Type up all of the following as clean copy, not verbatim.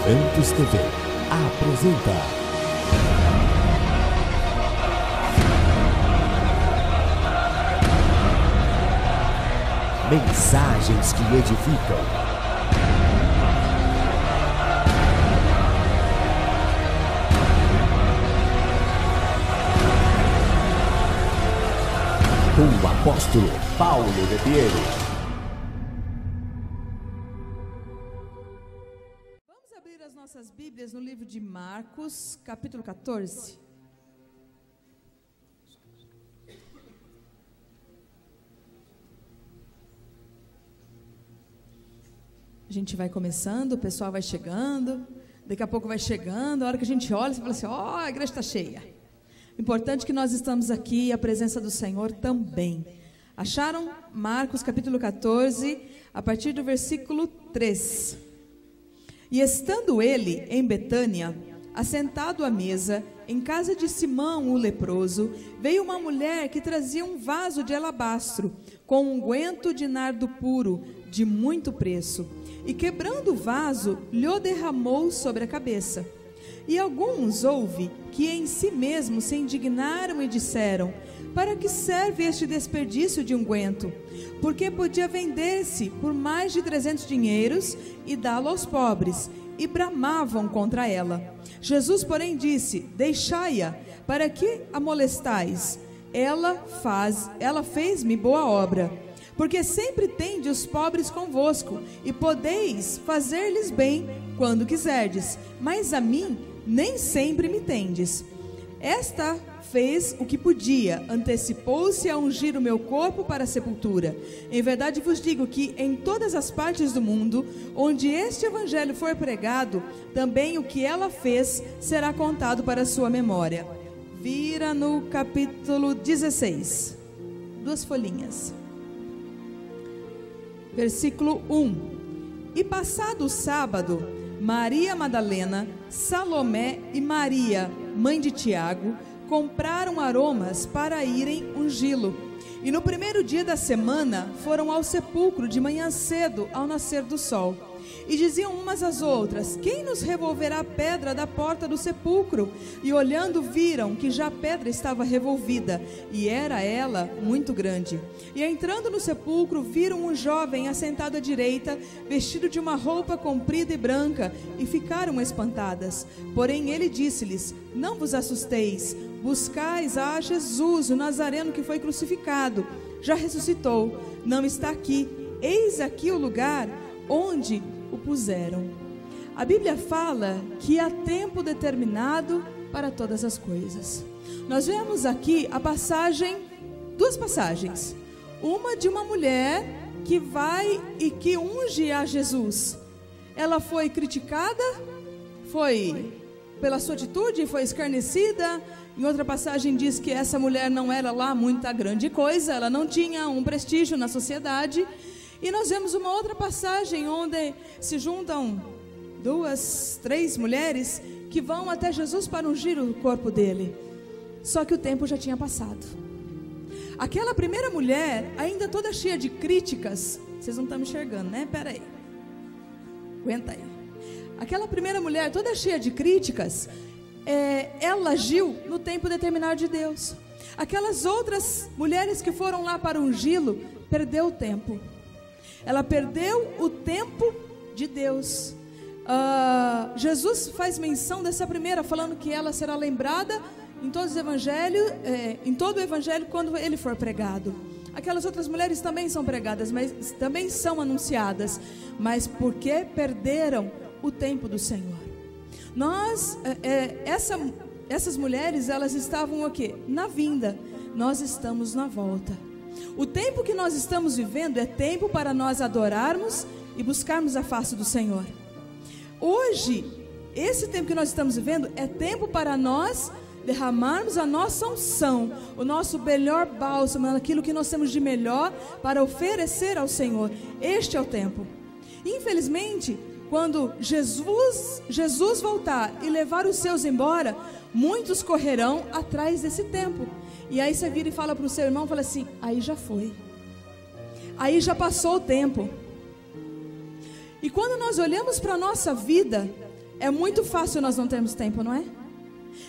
Eventos TV apresenta Mensagens que edificam. Com o apóstolo Paulo Ribeiro. Vamos abrir as nossas Bíblias no livro de Marcos, capítulo 14. A gente vai começando, o pessoal vai chegando, daqui a pouco vai chegando, a hora que a gente olha, você fala assim, ó, a igreja está cheia. Importante que nós estamos aqui e a presença do Senhor também. Acharam? Marcos capítulo 14, a partir do versículo 3. E estando ele em Betânia, assentado à mesa, em casa de Simão o leproso, veio uma mulher que trazia um vaso de alabastro, com um unguento de nardo puro, de muito preço, e quebrando o vaso, lhe derramou sobre a cabeça. E alguns houve que em si mesmos se indignaram e disseram: para que serve este desperdício de unguento? Porque podia vender-se por mais de 300 dinheiros e dá-lo aos pobres. E bramavam contra ela. Jesus, porém, disse: deixai-a, para que a molestais? Ela fez-me boa obra. Porque sempre tende os pobres convosco, e podeis fazer-lhes bem quando quiserdes, mas a mim nem sempre me tendes. Esta fez o que podia, antecipou-se a ungir o meu corpo para a sepultura. Em verdade vos digo que em todas as partes do mundo, onde este evangelho for pregado, também o que ela fez será contado para a sua memória. Vira no capítulo 16, 2 folhinhas. Versículo 1. E passado o sábado, Maria Madalena, Salomé e Maria, mãe de Tiago, compraram aromas para irem ungí-lo. E no primeiro dia da semana foram ao sepulcro de manhã cedo, ao nascer do sol. E diziam umas às outras: quem nos revolverá a pedra da porta do sepulcro? E olhando viram que já a pedra estava revolvida, e era ela muito grande. E entrando no sepulcro viram um jovem assentado à direita, vestido de uma roupa comprida e branca, e ficaram espantadas. Porém ele disse-lhes: não vos assusteis, buscais a Jesus, o Nazareno que foi crucificado. Já ressuscitou, não está aqui, eis aqui o lugar onde o puseram. A Bíblia fala que há tempo determinado para todas as coisas. Nós vemos aqui a passagem, duas passagens. Uma de uma mulher que vai e que unge a Jesus. Ela foi criticada, foi pela sua atitude, foi escarnecida. Em outra passagem diz que essa mulher não era lá muita grande coisa, ela não tinha um prestígio na sociedade. E nós vemos uma outra passagem onde se juntam 2, 3 mulheres que vão até Jesus para ungir o corpo dele. Só que o tempo já tinha passado. Aquela primeira mulher, ainda toda cheia de críticas, vocês não estão me enxergando, né? Pera aí, aguenta aí. Aquela primeira mulher, toda cheia de críticas, ela agiu no tempo determinado de Deus. Aquelas outras mulheres que foram lá para ungí-lo, perdeu o tempo. Ela perdeu o tempo de Deus. Jesus faz menção dessa primeira, falando que ela será lembrada em todos os evangelhos, em todo o evangelho quando ele for pregado. Aquelas outras mulheres também são pregadas, mas também são anunciadas, mas porque perderam o tempo do Senhor. Essas mulheres, elas estavam aqui na vinda, nós estamos na volta. O tempo que nós estamos vivendo é tempo para nós adorarmos e buscarmos a face do Senhor. Hoje, esse tempo que nós estamos vivendo é tempo para nós derramarmos a nossa unção, o nosso melhor bálsamo, aquilo que nós temos de melhor para oferecer ao Senhor. Este é o tempo. Infelizmente, quando Jesus voltar e levar os seus embora, muitos correrão atrás desse tempo. E aí você vira e fala para o seu irmão, fala assim: aí já foi, aí já passou o tempo. E quando nós olhamos para a nossa vida, É muito fácil nós não termos tempo, não é?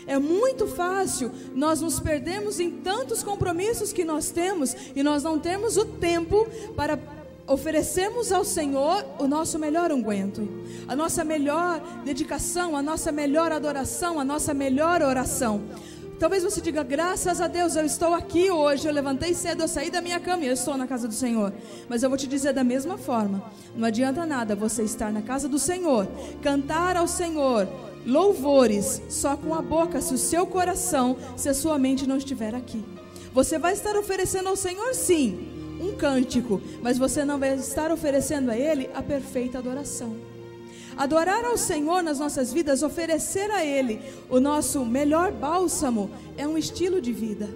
É muito fácil nós nos perdermos em tantos compromissos que nós temos e nós não temos o tempo para oferecermos ao Senhor o nosso melhor unguento, a nossa melhor dedicação, a nossa melhor adoração, a nossa melhor oração. Talvez você diga, graças a Deus eu estou aqui hoje, eu levantei cedo, eu saí da minha cama e eu estou na casa do Senhor. Mas eu vou te dizer da mesma forma, não adianta nada você estar na casa do Senhor, cantar ao Senhor louvores só com a boca, se o seu coração, se a sua mente não estiver aqui. Você vai estar oferecendo ao Senhor sim, um cântico, mas você não vai estar oferecendo a Ele a perfeita adoração. Adorar ao Senhor nas nossas vidas, oferecer a Ele o nosso melhor bálsamo, é um estilo de vida.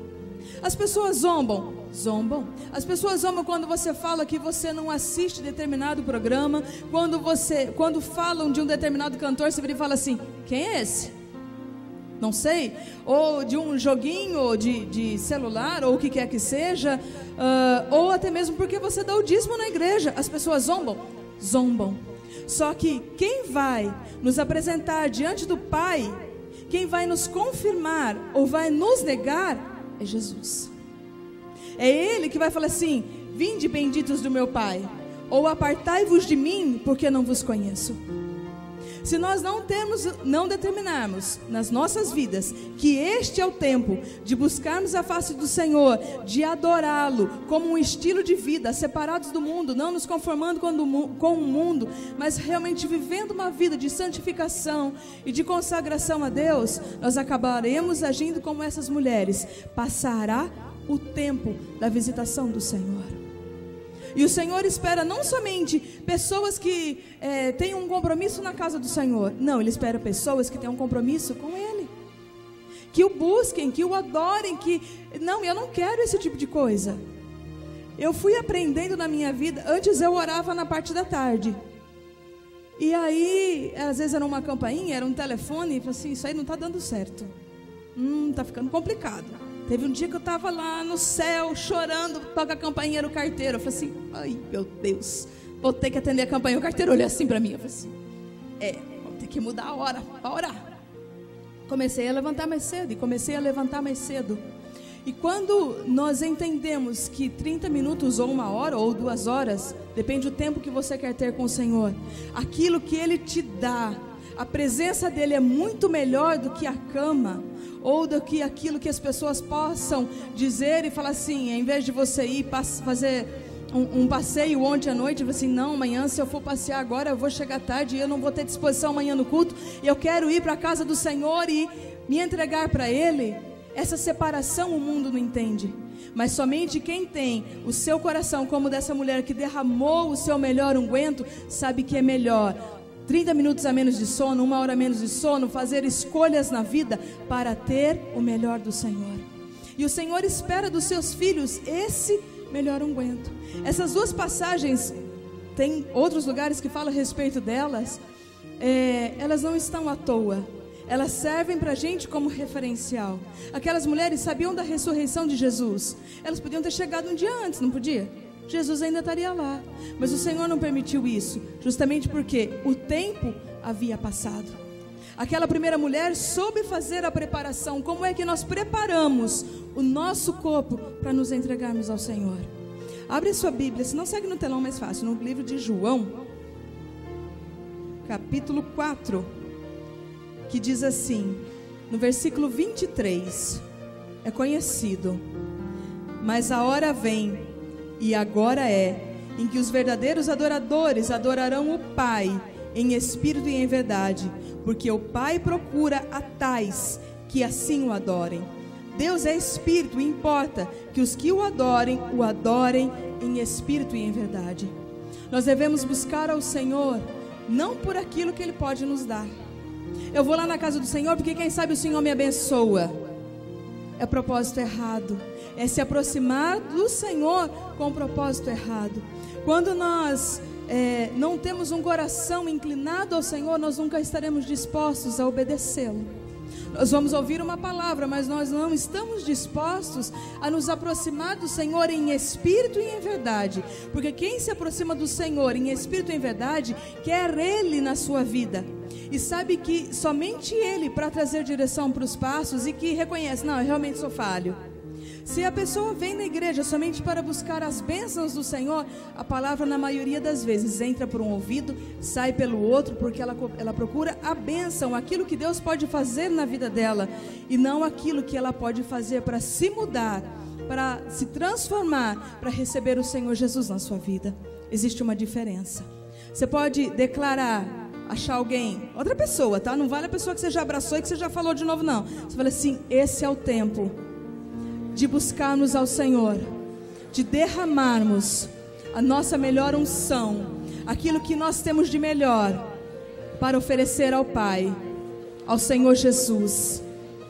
As pessoas zombam. As pessoas zombam quando você fala que você não assiste determinado programa, quando falam de um determinado cantor, você vira e fala assim, quem é esse? Não sei, ou de um joguinho de celular, ou o que quer que seja, ou até mesmo porque você dá o dízimo na igreja. As pessoas zombam. Só que quem vai nos apresentar diante do Pai, quem vai nos confirmar ou vai nos negar, é Jesus. É Ele que vai falar assim, vinde benditos do meu Pai, ou apartai-vos de mim, porque não vos conheço. Se nós não determinarmos nas nossas vidas que este é o tempo de buscarmos a face do Senhor, de adorá-lo como um estilo de vida, separados do mundo, não nos conformando com o mundo, mas realmente vivendo uma vida de santificação e de consagração a Deus, nós acabaremos agindo como essas mulheres. Passará o tempo da visitação do Senhor. E o Senhor espera não somente pessoas que tenham um compromisso na casa do Senhor. Não, Ele espera pessoas que tenham um compromisso com Ele, que o busquem, que o adorem, não, eu não quero esse tipo de coisa. Eu fui aprendendo na minha vida. Antes eu orava na parte da tarde, e aí às vezes era uma campainha, era um telefone, e eu falei assim, isso aí não está dando certo, está ficando complicado. Teve um dia que eu estava lá no céu, chorando, toca a campainha, era o carteiro. Eu falei assim, ai meu Deus, vou ter que atender a campainha. O carteiro olhou assim para mim, eu falei assim, vou ter que mudar a hora para orar. Comecei a levantar mais cedo, E quando nós entendemos que 30 minutos ou 1 hora ou 2 horas, depende do tempo que você quer ter com o Senhor, aquilo que Ele te dá, a presença dEle é muito melhor do que a cama, ou do que aquilo que as pessoas possam dizer e falar assim, em vez de você ir fazer um passeio ontem à noite, assim, não, amanhã se eu for passear agora eu vou chegar tarde e eu não vou ter disposição amanhã no culto, e eu quero ir para a casa do Senhor e me entregar para Ele. Essa separação o mundo não entende, mas somente quem tem o seu coração como dessa mulher que derramou o seu melhor unguento, sabe que é melhor 30 minutos a menos de sono, 1 hora a menos de sono, fazer escolhas na vida para ter o melhor do Senhor. E o Senhor espera dos seus filhos esse melhor unguento. Essas 2 passagens, tem outros lugares que falam a respeito delas, elas não estão à toa, elas servem para a gente como referencial. Aquelas mulheres sabiam da ressurreição de Jesus, elas podiam ter chegado um dia antes, não podia? Jesus ainda estaria lá, mas o Senhor não permitiu isso, justamente porque o tempo havia passado. Aquela primeira mulher soube fazer a preparação. Como é que nós preparamos o nosso corpo para nos entregarmos ao Senhor? Abre a sua Bíblia, se não segue no telão mais fácil, no livro de João, capítulo 4, que diz assim, no versículo 23, é conhecido, mas a hora vem, e agora é, em que os verdadeiros adoradores adorarão o Pai em espírito e em verdade, porque o Pai procura a tais que assim o adorem. Deus é espírito e importa que os que o adorem em espírito e em verdade. Nós devemos buscar ao Senhor não por aquilo que Ele pode nos dar. Eu vou lá na casa do Senhor porque quem sabe o Senhor me abençoa. É propósito errado. É se aproximar do Senhor com o propósito errado. Quando nós não temos um coração inclinado ao Senhor, nós nunca estaremos dispostos a obedecê-lo. Nós vamos ouvir uma palavra, mas nós não estamos dispostos a nos aproximar do Senhor em espírito e em verdade. Porque quem se aproxima do Senhor em espírito e em verdade, quer Ele na sua vida. E sabe que somente Ele para trazer direção para os passos e que reconhece, não, eu realmente sou falho. Se a pessoa vem na igreja somente para buscar as bênçãos do Senhor, a palavra na maioria das vezes entra por um ouvido, sai pelo outro, porque ela procura a bênção, aquilo que Deus pode fazer na vida dela, e não aquilo que ela pode fazer para se mudar, para se transformar, para receber o Senhor Jesus na sua vida. Existe uma diferença. Você pode declarar, achar alguém, outra pessoa, tá? Não vale a pessoa que você já abraçou e que você já falou de novo, não. Você fala assim, esse é o tempo de buscarmos ao Senhor, de derramarmos a nossa melhor unção, aquilo que nós temos de melhor, para oferecer ao Pai, ao Senhor Jesus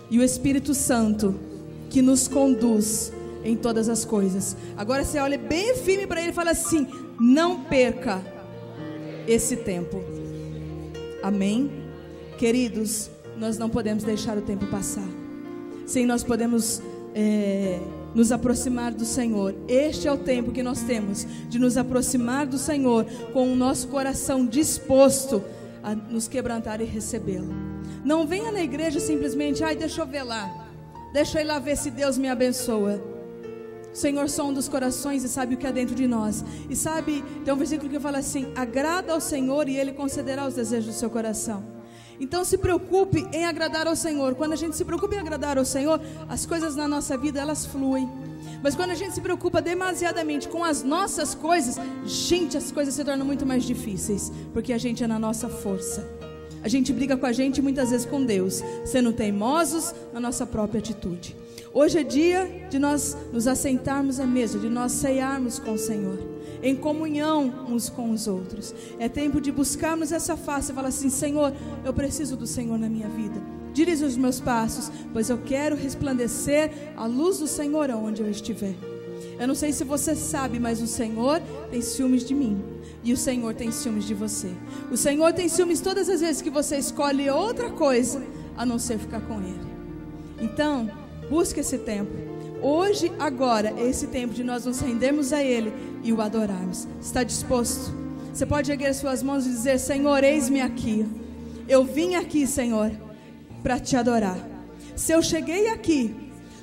e o Espírito Santo, que nos conduz em todas as coisas. Agora você olha bem firme para Ele e fala assim, não perca esse tempo. Amém? Queridos, nós não podemos deixar o tempo passar. Sim, nós podemos nos aproximar do Senhor. Este é o tempo que nós temos de nos aproximar do Senhor com o nosso coração disposto a nos quebrantar e recebê-lo. Não venha na igreja simplesmente, deixa eu ver lá, deixa eu ir lá ver se Deus me abençoa. O Senhor sonda os corações e sabe o que há dentro de nós. E sabe, tem um versículo que fala assim, agrada ao Senhor e Ele concederá os desejos do seu coração. Então se preocupe em agradar ao Senhor. Quando a gente se preocupa em agradar ao Senhor, as coisas na nossa vida, elas fluem. Mas quando a gente se preocupa demasiadamente com as nossas coisas, gente, as coisas se tornam muito mais difíceis, porque a gente é na nossa força. A gente briga com a gente muitas vezes com Deus, sendo teimosos na nossa própria atitude. Hoje é dia de nós nos assentarmos à mesa, de nós ceiarmos com o Senhor, em comunhão uns com os outros. É tempo de buscarmos essa face e falar assim, Senhor, eu preciso do Senhor na minha vida. Dirija os meus passos, pois eu quero resplandecer a luz do Senhor aonde eu estiver. Eu não sei se você sabe, mas o Senhor tem ciúmes de mim. E o Senhor tem ciúmes de você. O Senhor tem ciúmes todas as vezes que você escolhe outra coisa a não ser ficar com Ele. Então, busque esse tempo. Hoje, agora, é esse tempo de nós nos rendermos a Ele e o adorarmos. Está disposto? Você pode erguer suas mãos e dizer, Senhor, eis-me aqui. Eu vim aqui, Senhor, para te adorar. Se eu cheguei aqui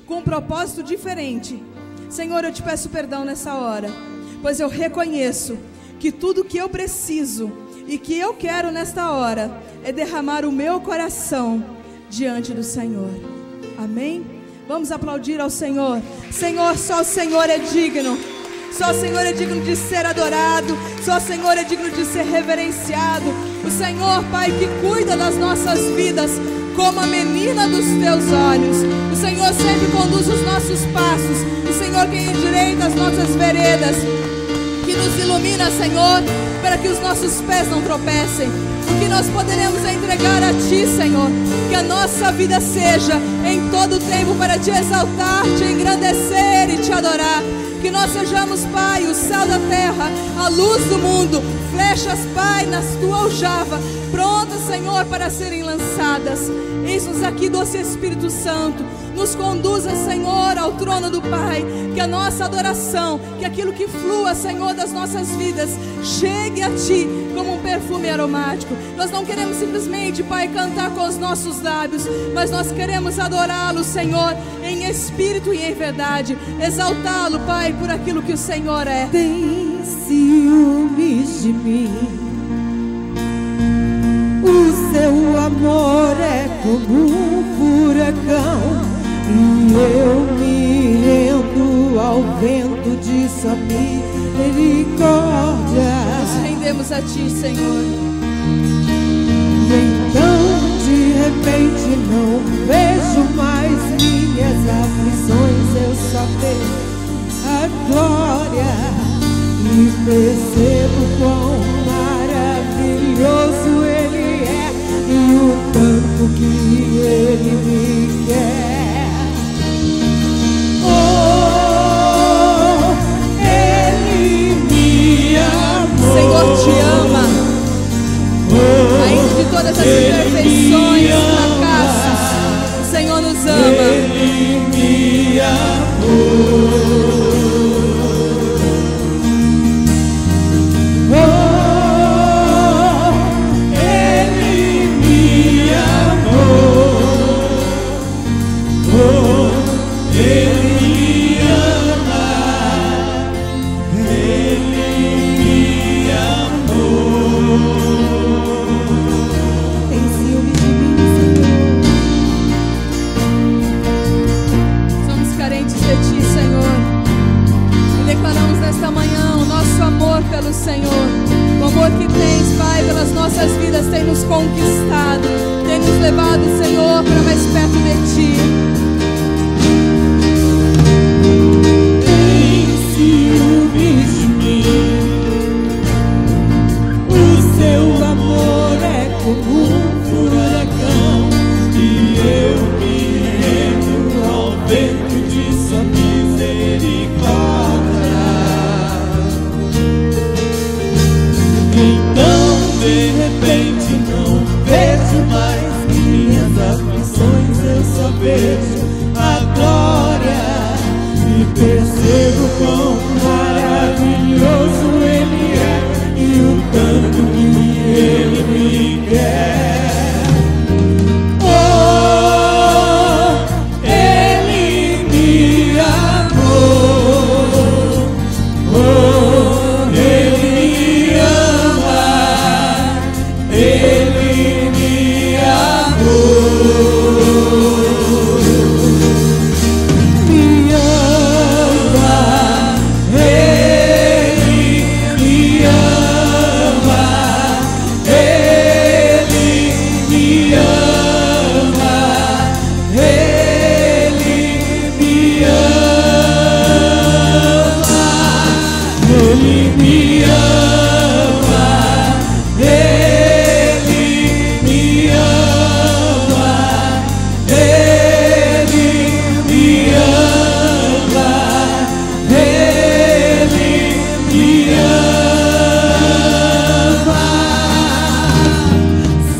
com um propósito diferente, Senhor, eu te peço perdão nessa hora, pois eu reconheço que tudo que eu preciso e que eu quero nesta hora é derramar o meu coração diante do Senhor. Amém? Vamos aplaudir ao Senhor. Senhor, só o Senhor é digno. Só o Senhor é digno de ser adorado. Só o Senhor é digno de ser reverenciado. O Senhor, Pai, que cuida das nossas vidas como a menina dos teus olhos. O Senhor sempre conduz os nossos passos. O Senhor que endireita as nossas veredas, que nos ilumina, Senhor, para que os nossos pés não tropecem. O que nós poderemos entregar a Ti, Senhor, que a nossa vida seja em todo o tempo para Te exaltar, Te engrandecer e Te adorar. Que nós sejamos, Pai, o sal da terra, a luz do mundo, flechas, Pai, na Tua aljava, prontas, Senhor, para serem lançadas. Eis-nos aqui, doce Espírito Santo, nos conduza, Senhor, ao trono do Pai. Que a nossa adoração, que aquilo que flua, Senhor, das nossas vidas, chegue a Ti como um perfume aromático. Nós não queremos simplesmente, Pai, cantar com os nossos lábios, mas nós queremos adorá-lo, Senhor, em espírito e em verdade. Exaltá-lo, Pai, por aquilo que o Senhor é. Tem ciúmes de mim, o seu amor é como um furacão, e eu me rendo ao vento de sua misericórdia. Nos rendemos a Ti, Senhor. E então de repente não vejo mais minhas aflições, eu só vejo a glória e percebo quão maravilhoso Ele é e o tanto que Ele me quer. Oh, Ele me amou. O Senhor te ama. Ainda de todas as imperfeições, fracassos, nossas vidas tem nos conquistado, tem nos levado, Senhor, para mais perto de Ti. Tem ciúmes de mim, o Seu amor é como um furacão, e eu me rendo ao vento de Sua misericórdia. Então, de repente, não vejo mais minhas aflições, eu só vejo a glória e percebo quão maravilhoso Ele é e o tanto que Ele me quer. Oh, Ele me amou. Oh, Ele me ama. Ele me amou. Me ama. Ele me ama. Ele me ama. Ele me ama. Ele me ama. Ele me ama. Ele me ama. Ele me ama.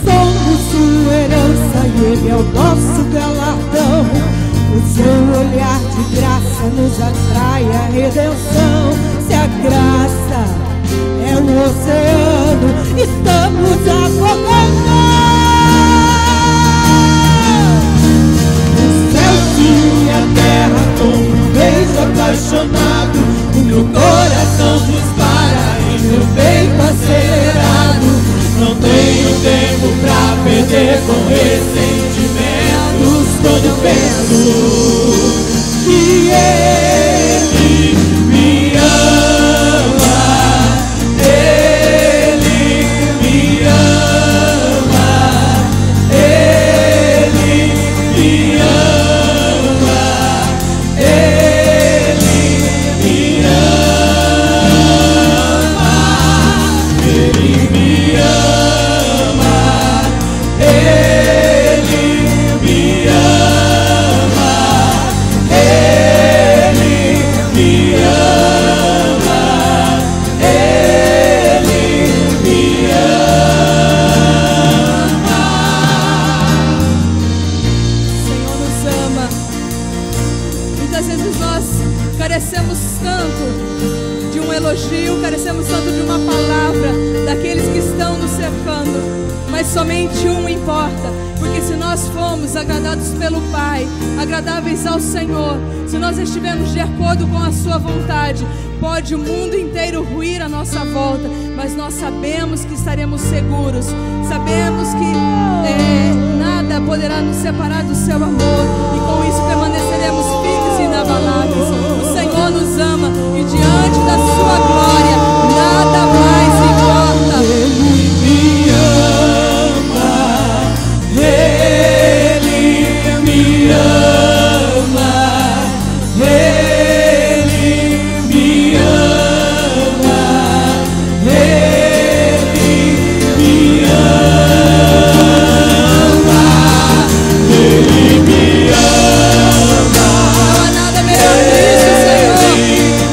Somos sua herança e Ele é o nosso galardão. O Seu olhar de graça nos atrai a redenção. Se a graça é um oceano, estamos afogando. O céu e a terra com um beijo apaixonado. O meu coração dispara e meu peito acelerado. Não tenho tempo pra perder com ressentimentos. Quando penso que Ele me ama, Ele me ama, Ele me ama, Ele me ama, Ele me ama, Ele me ama, Ele me ama, Ele me ama. O Senhor nos ama. Muitas vezes nós carecemos tanto de um elogio, carecemos tanto de uma palavra daqueles que estão nos cercando, mas somente um importa, porque se nós formos agradados pelo Pai, agradáveis ao Senhor, se nós estivermos de acordo com a Sua vontade, pode o mundo inteiro ruir à nossa volta, mas nós sabemos que estaremos seguros, sabemos que nada poderá nos separar do Seu amor, e com isso permaneceremos firmes e inabaláveis. O Senhor nos ama e diante da Sua glória nada mais importa. Ele me ama, Ele me ama, Ele me ama, Ele me ama, Ele me ama. Não há nada melhor que isso, Senhor.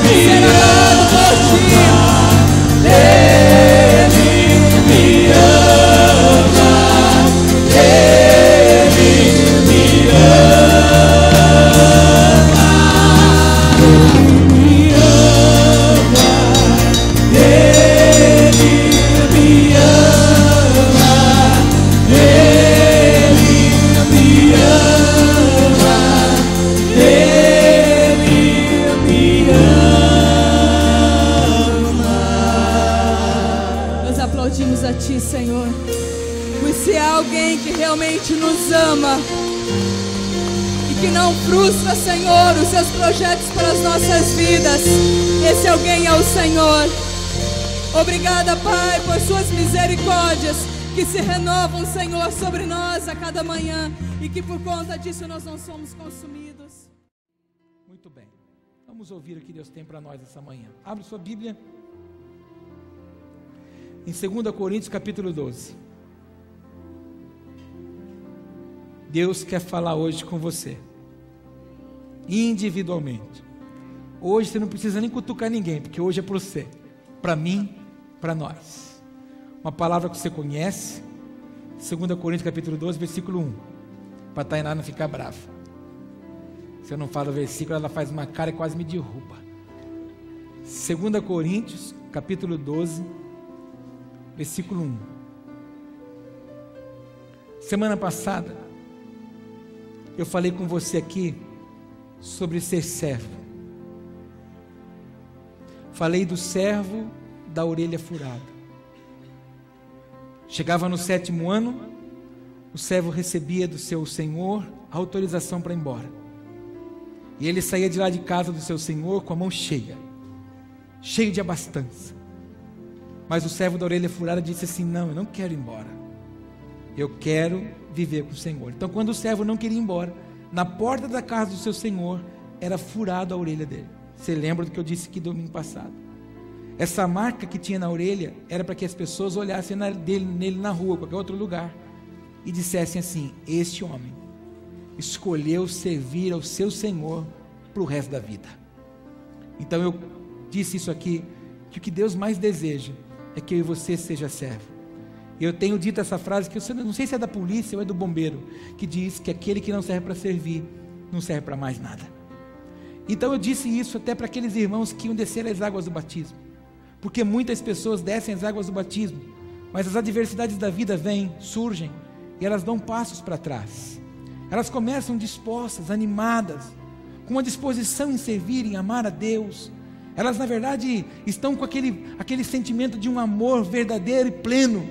Ser amado por Ti. Ele me ama, Ele me ama, Ele me ama, Ele me ama, Ele me ama, Ele me ama. Nós aplaudimos a Ti, Senhor, por ser alguém que realmente nos ama e que não frustra, Senhor, os Seus projetos para as nossas vidas. Esse alguém é o Senhor. Obrigada, Pai, por suas misericórdias que se renovam, Senhor, sobre nós a cada manhã, e que por conta disso nós não somos consumidos. Muito bem, vamos ouvir o que Deus tem para nós essa manhã. Abre sua Bíblia em 2 Coríntios capítulo 12. Deus quer falar hoje com você, individualmente. Hoje você não precisa nem cutucar ninguém, porque hoje é para você, para mim, para nós. Uma palavra que você conhece, 2 Coríntios capítulo 12, versículo 1, para a Tainá não ficar brava. Se eu não falo o versículo, ela faz uma cara e quase me derruba. 2 Coríntios capítulo 12, versículo 1. Semana passada, eu falei com você aqui sobre ser servo. Falei do servo da orelha furada. Chegava no 7º ano, o servo recebia do seu senhor a autorização para ir embora. E ele saía de lá de casa do seu senhor com a mão cheia, cheio de abastança. Mas o servo da orelha furada disse assim: não, eu não quero ir embora, eu quero viver com o Senhor. Então, quando o servo não queria ir embora, na porta da casa do seu senhor era furado a orelha dele. Você lembra do que eu disse aqui domingo passado? Essa marca que tinha na orelha era para que as pessoas olhassem nele na rua, qualquer outro lugar, e dissessem assim: este homem escolheu servir ao seu Senhor para o resto da vida. Então eu disse isso aqui, que o que Deus mais deseja é que eu e você seja servo. E eu tenho dito essa frase, que eu não sei se é da polícia ou é do bombeiro, que diz que aquele que não serve para servir, não serve para mais nada. Então eu disse isso até para aqueles irmãos que iam descer as águas do batismo, porque muitas pessoas descem as águas do batismo, mas as adversidades da vida vêm, surgem, e elas dão passos para trás. Elas começam dispostas, animadas, com uma disposição em servir, em amar a Deus. Elas na verdade estão com aquele sentimento de um amor verdadeiro e pleno,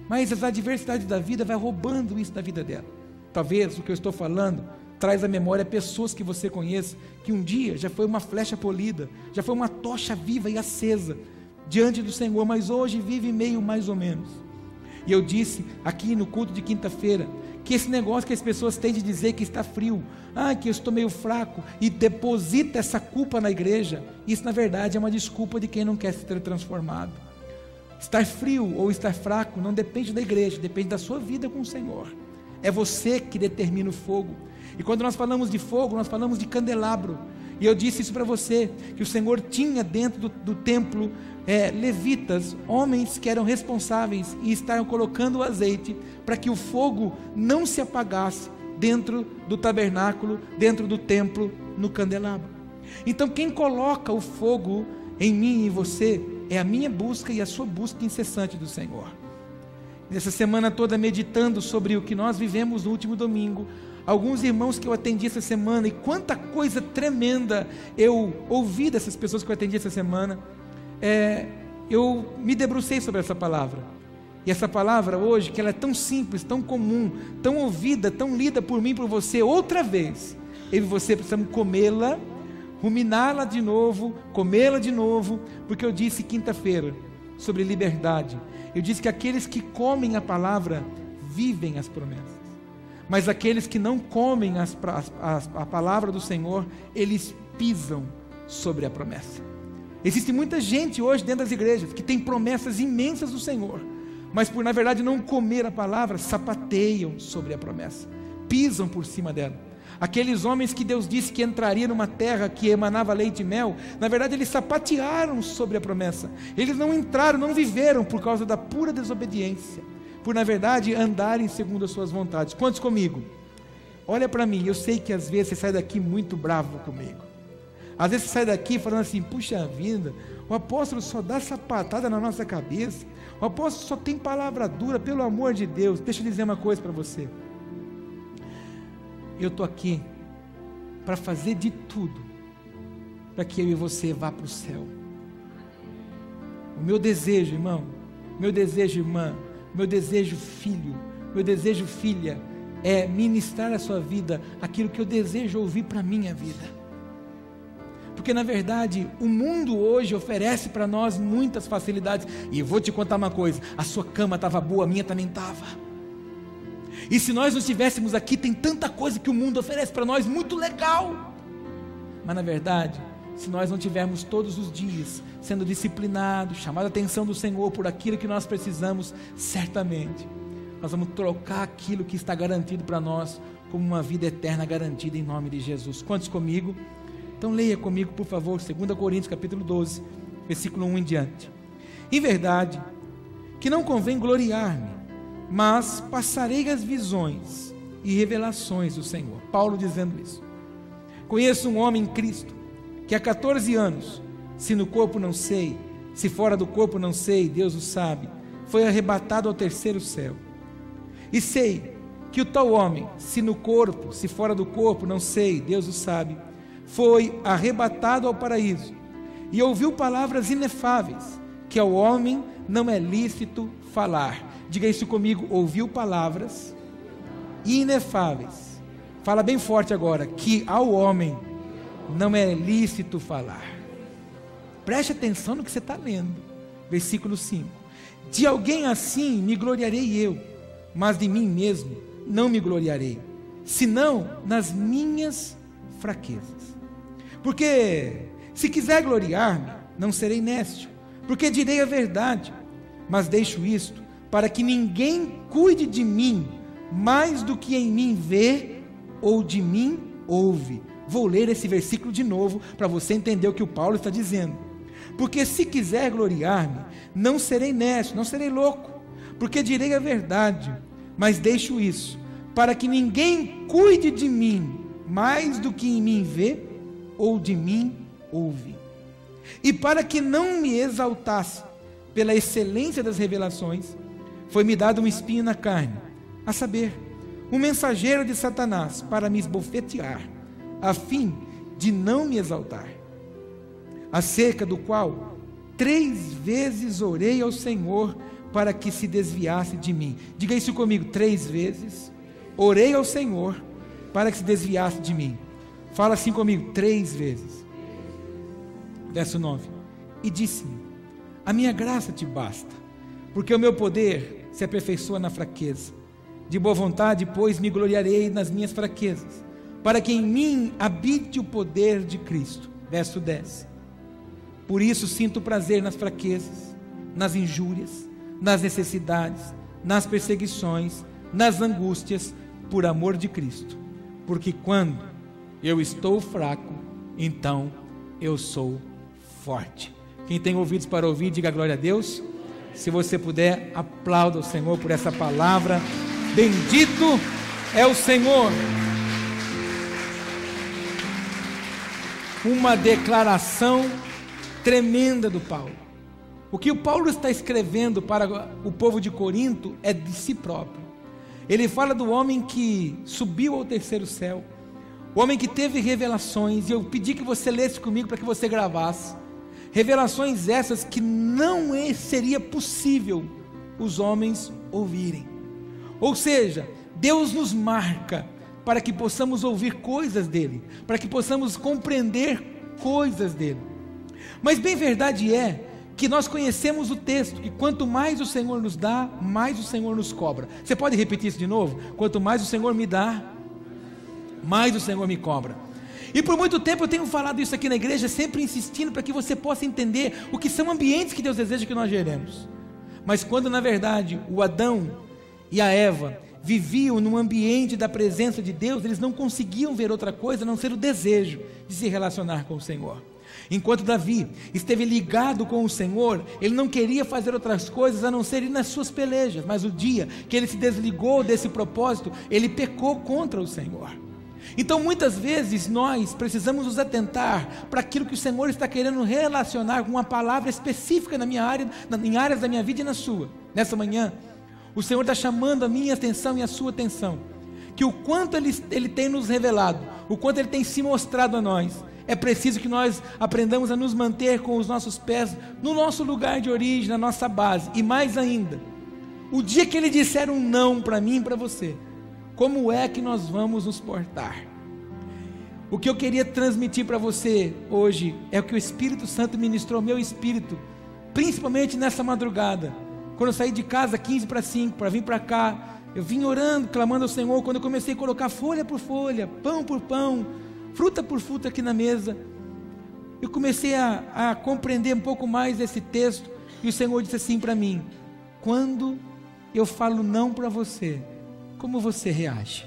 mas as adversidades da vida vai roubando isso da vida dela. Talvez o que eu estou falando traz à memória pessoas que você conhece, que um dia já foi uma flecha polida, já foi uma tocha viva e acesa diante do Senhor, mas hoje vive meio mais ou menos. E eu disse aqui no culto de quinta-feira, que esse negócio que as pessoas têm de dizer que está frio, que eu estou meio fraco, e deposita essa culpa na igreja, isso na verdade é uma desculpa de quem não quer ser transformado. Estar frio ou estar fraco não depende da igreja, depende da sua vida com o Senhor. É você que determina o fogo. E quando nós falamos de fogo, nós falamos de candelabro. E eu disse isso para você, que o Senhor tinha dentro do templo levitas, homens que eram responsáveis e estavam colocando o azeite para que o fogo não se apagasse dentro do tabernáculo, dentro do templo, no candelabro. Então quem coloca o fogo em mim e em você é a minha busca e a sua busca incessante do Senhor. Nessa semana toda meditando sobre o que nós vivemos no último domingo, alguns irmãos que eu atendi essa semana, e quanta coisa tremenda eu ouvi dessas pessoas que eu atendi essa semana, eu me debrucei sobre essa palavra. E essa palavra hoje, que ela é tão simples, tão comum, tão ouvida, tão lida por mim e por você, outra vez, eu e você precisamos comê-la, ruminá-la de novo, comê-la de novo, porque eu disse quinta-feira sobre liberdade. Eu disse que aqueles que comem a palavra vivem as promessas, mas aqueles que não comem a palavra do Senhor, eles pisam sobre a promessa. Existe muita gente hoje dentro das igrejas que tem promessas imensas do Senhor, mas por na verdade não comer a palavra, sapateiam sobre a promessa, pisam por cima dela. Aqueles homens que Deus disse que entrariam numa terra que emanava leite e mel, na verdade eles sapatearam sobre a promessa. Eles não entraram, não viveram por causa da pura desobediência, por na verdade andarem segundo as suas vontades. Quantos comigo? Olha para mim, eu sei que às vezes você sai daqui muito bravo comigo. Às vezes você sai daqui falando assim: puxa vida, o apóstolo só dá sapatada na nossa cabeça, o apóstolo só tem palavra dura, pelo amor de Deus. Deixa eu dizer uma coisa para você. Eu estou aqui para fazer de tudo para que eu e você vá para o céu. O meu desejo, irmão, meu desejo, irmã, meu desejo, filho, meu desejo, filha, é ministrar à sua vida aquilo que eu desejo ouvir para a minha vida. Porque na verdade o mundo hoje oferece para nós muitas facilidades. E eu vou te contar uma coisa: a sua cama estava boa, a minha também estava. E se nós não estivéssemos aqui, tem tanta coisa que o mundo oferece para nós, muito legal. Mas na verdade, se nós não tivermos todos os dias sendo disciplinados, chamando a atenção do Senhor por aquilo que nós precisamos, certamente nós vamos trocar aquilo que está garantido para nós como uma vida eterna garantida em nome de Jesus. Quantos comigo? Então leia comigo, por favor, 2 Coríntios capítulo 12, versículo 1 em diante. Em verdade, que não convém gloriar-me, mas passarei as visões e revelações do Senhor. Paulo dizendo isso. Conheço um homem em Cristo, que há 14 anos, se no corpo não sei, se fora do corpo não sei, Deus o sabe, foi arrebatado ao terceiro céu. E sei que o tal homem, se no corpo, se fora do corpo não sei, Deus o sabe, foi arrebatado ao paraíso, e ouviu palavras inefáveis, que ao homem não é lícito falar. Diga isso comigo: ouviu palavras inefáveis. Fala bem forte agora: que ao homem não é lícito falar. Preste atenção no que você está lendo. Versículo 5: de alguém assim me gloriarei eu, mas de mim mesmo não me gloriarei, senão nas minhas fraquezas. Porque se quiser gloriar-me, não serei nécio, porque direi a verdade, mas deixo isto para que ninguém cuide de mim mais do que em mim vê ou de mim ouve. Vou ler esse versículo de novo para você entender o que o Paulo está dizendo. Porque se quiser gloriar-me, não serei nécio, não serei louco, porque direi a verdade, mas deixo isso para que ninguém cuide de mim mais do que em mim vê ou de mim ouve. E para que não me exaltasse pela excelência das revelações, foi-me dado um espinho na carne, a saber, um mensageiro de Satanás, para me esbofetear, a fim de não me exaltar. Acerca do qual 3 vezes orei ao Senhor para que se desviasse de mim. Diga isso comigo: 3 vezes orei ao Senhor para que se desviasse de mim. Fala assim comigo: 3 vezes. Verso 9: e disse-me: a minha graça te basta, porque o meu poder se aperfeiçoa na fraqueza. De boa vontade, pois, me gloriarei nas minhas fraquezas, para que em mim habite o poder de Cristo. Verso 10: por isso sinto prazer nas fraquezas, nas injúrias, nas necessidades, nas perseguições, nas angústias, por amor de Cristo. Porque quando eu estou fraco, então eu sou forte. Quem tem ouvidos para ouvir, diga glória a Deus. Se você puder, aplauda o Senhor por essa palavra. Bendito é o Senhor. Uma declaração tremenda do Paulo. O que o Paulo está escrevendo para o povo de Corinto é de si próprio. Ele fala do homem que subiu ao terceiro céu, o homem que teve revelações, e eu pedi que você lesse comigo para que você gravasse. Revelações essas que não seria possível os homens ouvirem. Ou seja, Deus nos marca para que possamos ouvir coisas dele, para que possamos compreender coisas dele. Mas bem verdade é que nós conhecemos o texto, que quanto mais o Senhor nos dá, mais o Senhor nos cobra. Você pode repetir isso de novo? Quanto mais o Senhor me dá, mais o Senhor me cobra. E por muito tempo eu tenho falado isso aqui na igreja, sempre insistindo para que você possa entender o que são ambientes que Deus deseja que nós geremos. Mas quando na verdade o Adão e a Eva viviam num ambiente da presença de Deus, eles não conseguiam ver outra coisa a não ser o desejo de se relacionar com o Senhor. Enquanto Davi esteve ligado com o Senhor, ele não queria fazer outras coisas a não ser ir nas suas pelejas, mas o dia que ele se desligou desse propósito, ele pecou contra o Senhor. Então muitas vezes nós precisamos nos atentar para aquilo que o Senhor está querendo relacionar com uma palavra específica na minha área, em áreas da minha vida e na sua. Nessa manhã, o Senhor está chamando a minha atenção e a sua atenção, que o quanto Ele tem nos revelado, o quanto Ele tem se mostrado a nós, é preciso que nós aprendamos a nos manter com os nossos pés no nosso lugar de origem, na nossa base. E mais ainda, o dia que Ele disser um não para mim e para você, como é que nós vamos nos portar? O que eu queria transmitir para você hoje é o que o Espírito Santo ministrou ao meu espírito, principalmente nessa madrugada. Quando eu saí de casa 15 para 5 para vir para cá, eu vim orando, clamando ao Senhor. Quando eu comecei a colocar folha por folha, pão por pão, fruta por fruta aqui na mesa, eu comecei a compreender um pouco mais esse texto. E o Senhor disse assim para mim: quando eu falo não para você, como você reage?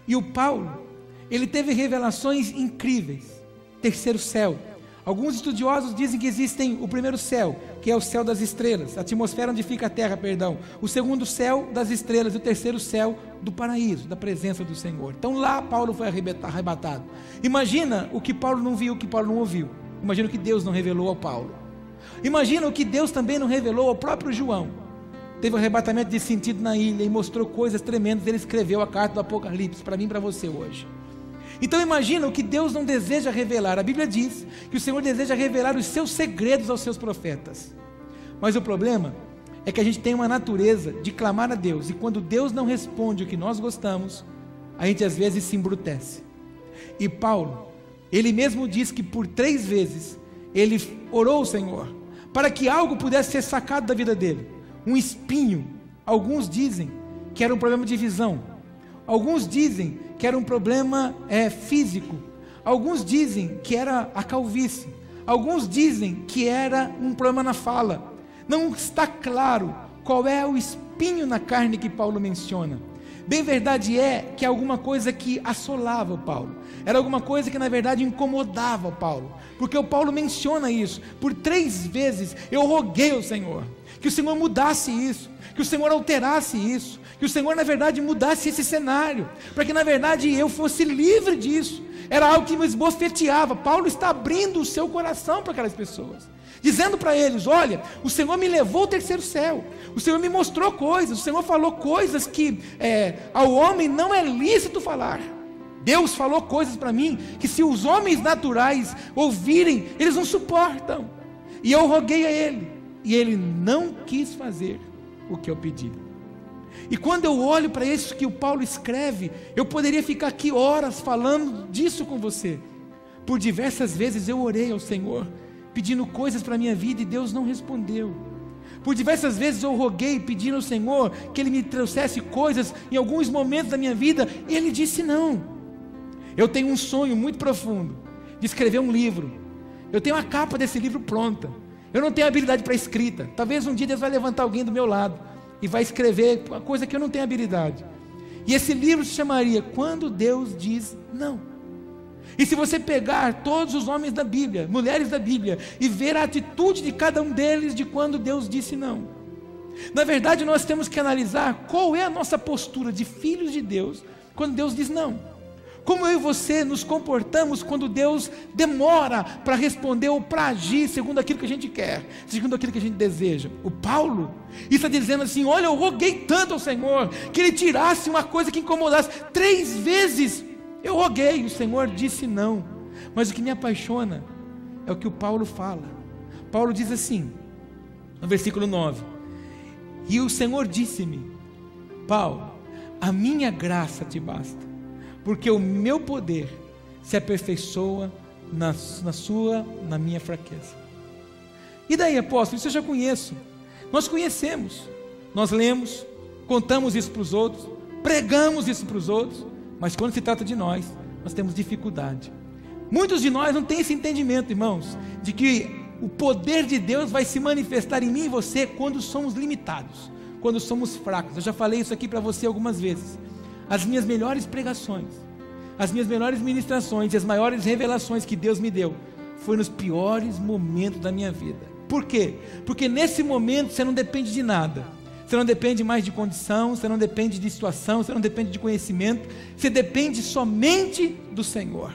E o Paulo, ele teve revelações incríveis. Terceiro céu. Alguns estudiosos dizem que existem o primeiro céu, que é o céu das estrelas, a atmosfera onde fica a terra, perdão. O segundo céu das estrelas e o terceiro céu do paraíso, da presença do Senhor. Então lá Paulo foi arrebatado. Imagina o que Paulo não viu, o que Paulo não ouviu. Imagina o que Deus não revelou ao Paulo. Imagina o que Deus também não revelou ao próprio João. Teve um arrebatamento de sentido na ilha e mostrou coisas tremendas. Ele escreveu a carta do Apocalipse para mim e para você hoje. Então imagina o que Deus não deseja revelar. A Bíblia diz que o Senhor deseja revelar os seus segredos aos seus profetas. Mas o problema é que a gente tem uma natureza de clamar a Deus, e quando Deus não responde o que nós gostamos, a gente às vezes se embrutece. E Paulo, ele mesmo diz que por 3 vezes ele orou ao Senhor para que algo pudesse ser sacado da vida dele. Um espinho. Alguns dizem que era um problema de visão. Alguns dizem que era um problema físico. Alguns dizem que era a calvície. Alguns dizem que era um problema na fala. Não está claro qual é o espinho na carne que Paulo menciona. Bem verdade é que é alguma coisa que assolava o Paulo. Era alguma coisa que na verdade incomodava o Paulo. Porque o Paulo menciona isso. Por 3 vezes eu roguei ao Senhor que o Senhor mudasse isso, que o Senhor alterasse isso, que o Senhor na verdade mudasse esse cenário, para que na verdade eu fosse livre disso. Era algo que me esbofeteava. Paulo está abrindo o seu coração para aquelas pessoas, dizendo para eles: olha, o Senhor me levou ao terceiro céu, o Senhor me mostrou coisas, o Senhor falou coisas que ao homem não é lícito falar. Deus falou coisas para mim que se os homens naturais ouvirem, eles não suportam. E eu roguei a ele, e ele não quis fazer o que eu pedi. E quando eu olho para isso que o Paulo escreve, eu poderia ficar aqui horas falando disso com você. Por diversas vezes eu orei ao Senhor, pedindo coisas para a minha vida, e Deus não respondeu. Por diversas vezes eu roguei, pedindo ao Senhor que Ele me trouxesse coisas em alguns momentos da minha vida, e Ele disse não. Eu tenho um sonho muito profundo de escrever um livro. Eu tenho a capa desse livro pronta. Eu não tenho habilidade para escrita. Talvez um dia Deus vai levantar alguém do meu lado e vai escrever uma coisa que eu não tenho habilidade. E esse livro se chamaria Quando Deus Diz Não. E se você pegar todos os homens da Bíblia, mulheres da Bíblia, e ver a atitude de cada um deles de quando Deus disse não, na verdade nós temos que analisar qual é a nossa postura de filhos de Deus quando Deus diz não. Como eu e você nos comportamos quando Deus demora para responder ou para agir segundo aquilo que a gente quer, segundo aquilo que a gente deseja. O Paulo está dizendo assim: olha, eu roguei tanto ao Senhor que Ele tirasse uma coisa que incomodasse. 3 vezes eu roguei, o Senhor disse não. Mas o que me apaixona é o que o Paulo fala. Paulo diz assim, no versículo 9: e o Senhor disse-me: Paulo, a minha graça te basta, porque o meu poder se aperfeiçoa na minha fraqueza. E daí, apóstolo, isso eu já conheço. Nós conhecemos, nós lemos, contamos isso para os outros, pregamos isso para os outros, mas quando se trata de nós temos dificuldade. Muitos de nós não têm esse entendimento, irmãos, de que o poder de Deus vai se manifestar em mim e você quando somos limitados, quando somos fracos. Eu já falei isso aqui para você algumas vezes. As minhas melhores pregações, as minhas melhores ministrações e as maiores revelações que Deus me deu foi nos piores momentos da minha vida. Por quê? Porque nesse momento você não depende de nada. Você não depende mais de condição, você não depende de situação, você não depende de conhecimento, você depende somente do Senhor.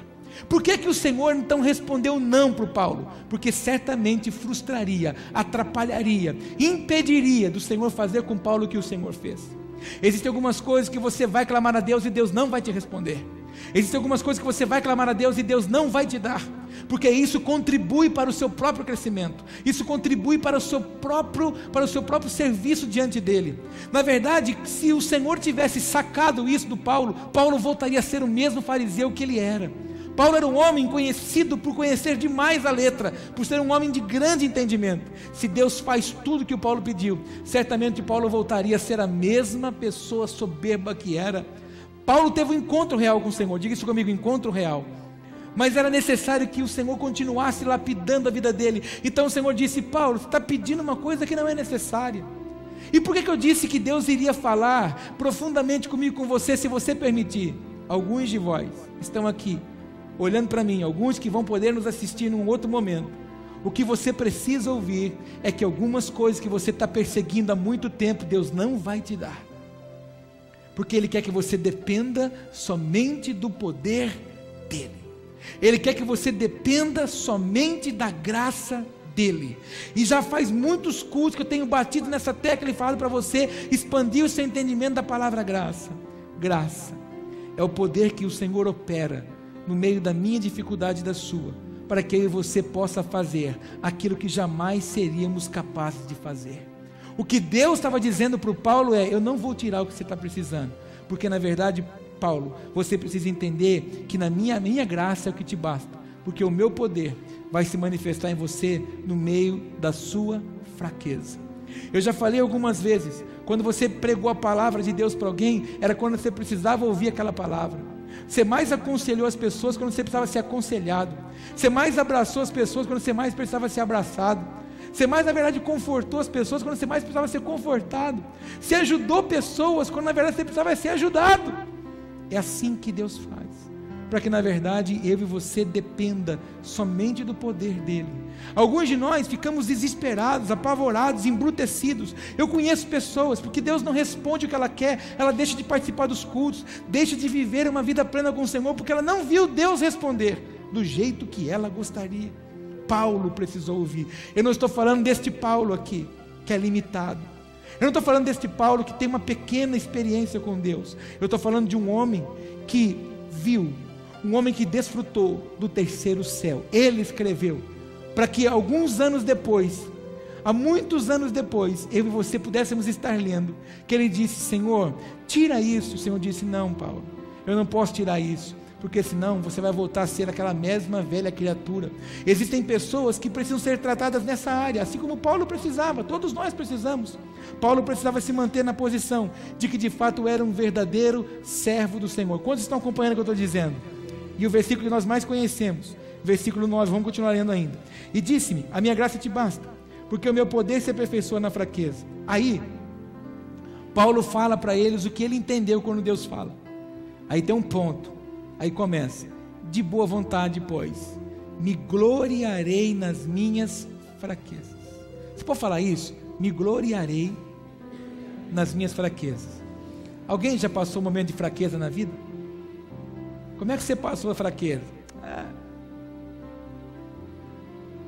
Por que que o Senhor então respondeu não para o Paulo? Porque certamente frustraria, atrapalharia, impediria do Senhor fazer com Paulo o que o Senhor fez. Existem algumas coisas que você vai clamar a Deus e Deus não vai te responder. Existem algumas coisas que você vai clamar a Deus e Deus não vai te dar, porque isso contribui para o seu próprio crescimento, isso contribui para o seu próprio serviço diante dele. Na verdade, se o Senhor tivesse sacado isso do Paulo, Paulo voltaria a ser o mesmo fariseu que ele era. Paulo era um homem conhecido por conhecer demais a letra, por ser um homem de grande entendimento. Se Deus faz tudo que o Paulo pediu, certamente Paulo voltaria a ser a mesma pessoa soberba que era. Paulo teve um encontro real com o Senhor, diga isso comigo, encontro real. Mas era necessário que o Senhor continuasse lapidando a vida dele. Então o Senhor disse: Paulo, você está pedindo uma coisa que não é necessária. E por que eu disse que Deus iria falar profundamente comigo, com você, se você permitir? Alguns de vós estão aqui olhando para mim, alguns que vão poder nos assistir num outro momento. O que você precisa ouvir é que algumas coisas que você está perseguindo há muito tempo, Deus não vai te dar, porque Ele quer que você dependa somente do poder dEle. Ele quer que você dependa somente da graça dEle. E já faz muitos cultos que eu tenho batido nessa tecla e falado para você expandir o seu entendimento da palavra graça. Graça é o poder que o Senhor opera no meio da minha dificuldade e da sua, para que eu e você possa fazer aquilo que jamais seríamos capazes de fazer. O que Deus estava dizendo para o Paulo é: eu não vou tirar o que você está precisando, porque na verdade, Paulo, você precisa entender que na minha graça é o que te basta, porque o meu poder vai se manifestar em você no meio da sua fraqueza. Eu já falei algumas vezes, quando você pregou a palavra de Deus para alguém, era quando você precisava ouvir aquela palavra. Você mais aconselhou as pessoas quando você precisava ser aconselhado. Você mais abraçou as pessoas quando você mais precisava ser abraçado. Você mais, na verdade, confortou as pessoas quando você mais precisava ser confortado. Você ajudou pessoas quando, na verdade, você precisava ser ajudado. É assim que Deus faz, para que, na verdade, eu e você dependa somente do poder dEle. Alguns de nós ficamos desesperados, apavorados, embrutecidos. Eu conheço pessoas, porque Deus não responde o que ela quer, ela deixa de participar dos cultos, deixa de viver uma vida plena com o Senhor, porque ela não viu Deus responder do jeito que ela gostaria. Paulo precisou ouvir. Eu não estou falando deste Paulo aqui, que é limitado. Eu não estou falando deste Paulo que tem uma pequena experiência com Deus. Eu estou falando de um homem que viu, um homem que desfrutou do terceiro céu. Ele escreveu para que alguns anos depois, há muitos anos depois, eu e você pudéssemos estar lendo, que ele disse: Senhor, tira isso. O Senhor disse: não, Paulo, eu não posso tirar isso, porque senão você vai voltar a ser aquela mesma velha criatura. Existem pessoas que precisam ser tratadas nessa área, assim como Paulo precisava, todos nós precisamos. Paulo precisava se manter na posição de que de fato era um verdadeiro servo do Senhor. Quantos estão acompanhando o que eu estou dizendo? E o versículo que nós mais conhecemos, versículo 9, vamos continuar lendo ainda. E disse-me: a minha graça te basta, porque o meu poder se aperfeiçoa na fraqueza. Aí, Paulo fala para eles o que ele entendeu quando Deus fala. Aí tem um ponto, aí começa: de boa vontade, pois, me gloriarei nas minhas fraquezas. Você pode falar isso? Me gloriarei nas minhas fraquezas. Alguém já passou um momento de fraqueza na vida? Como é que você passou a fraqueza?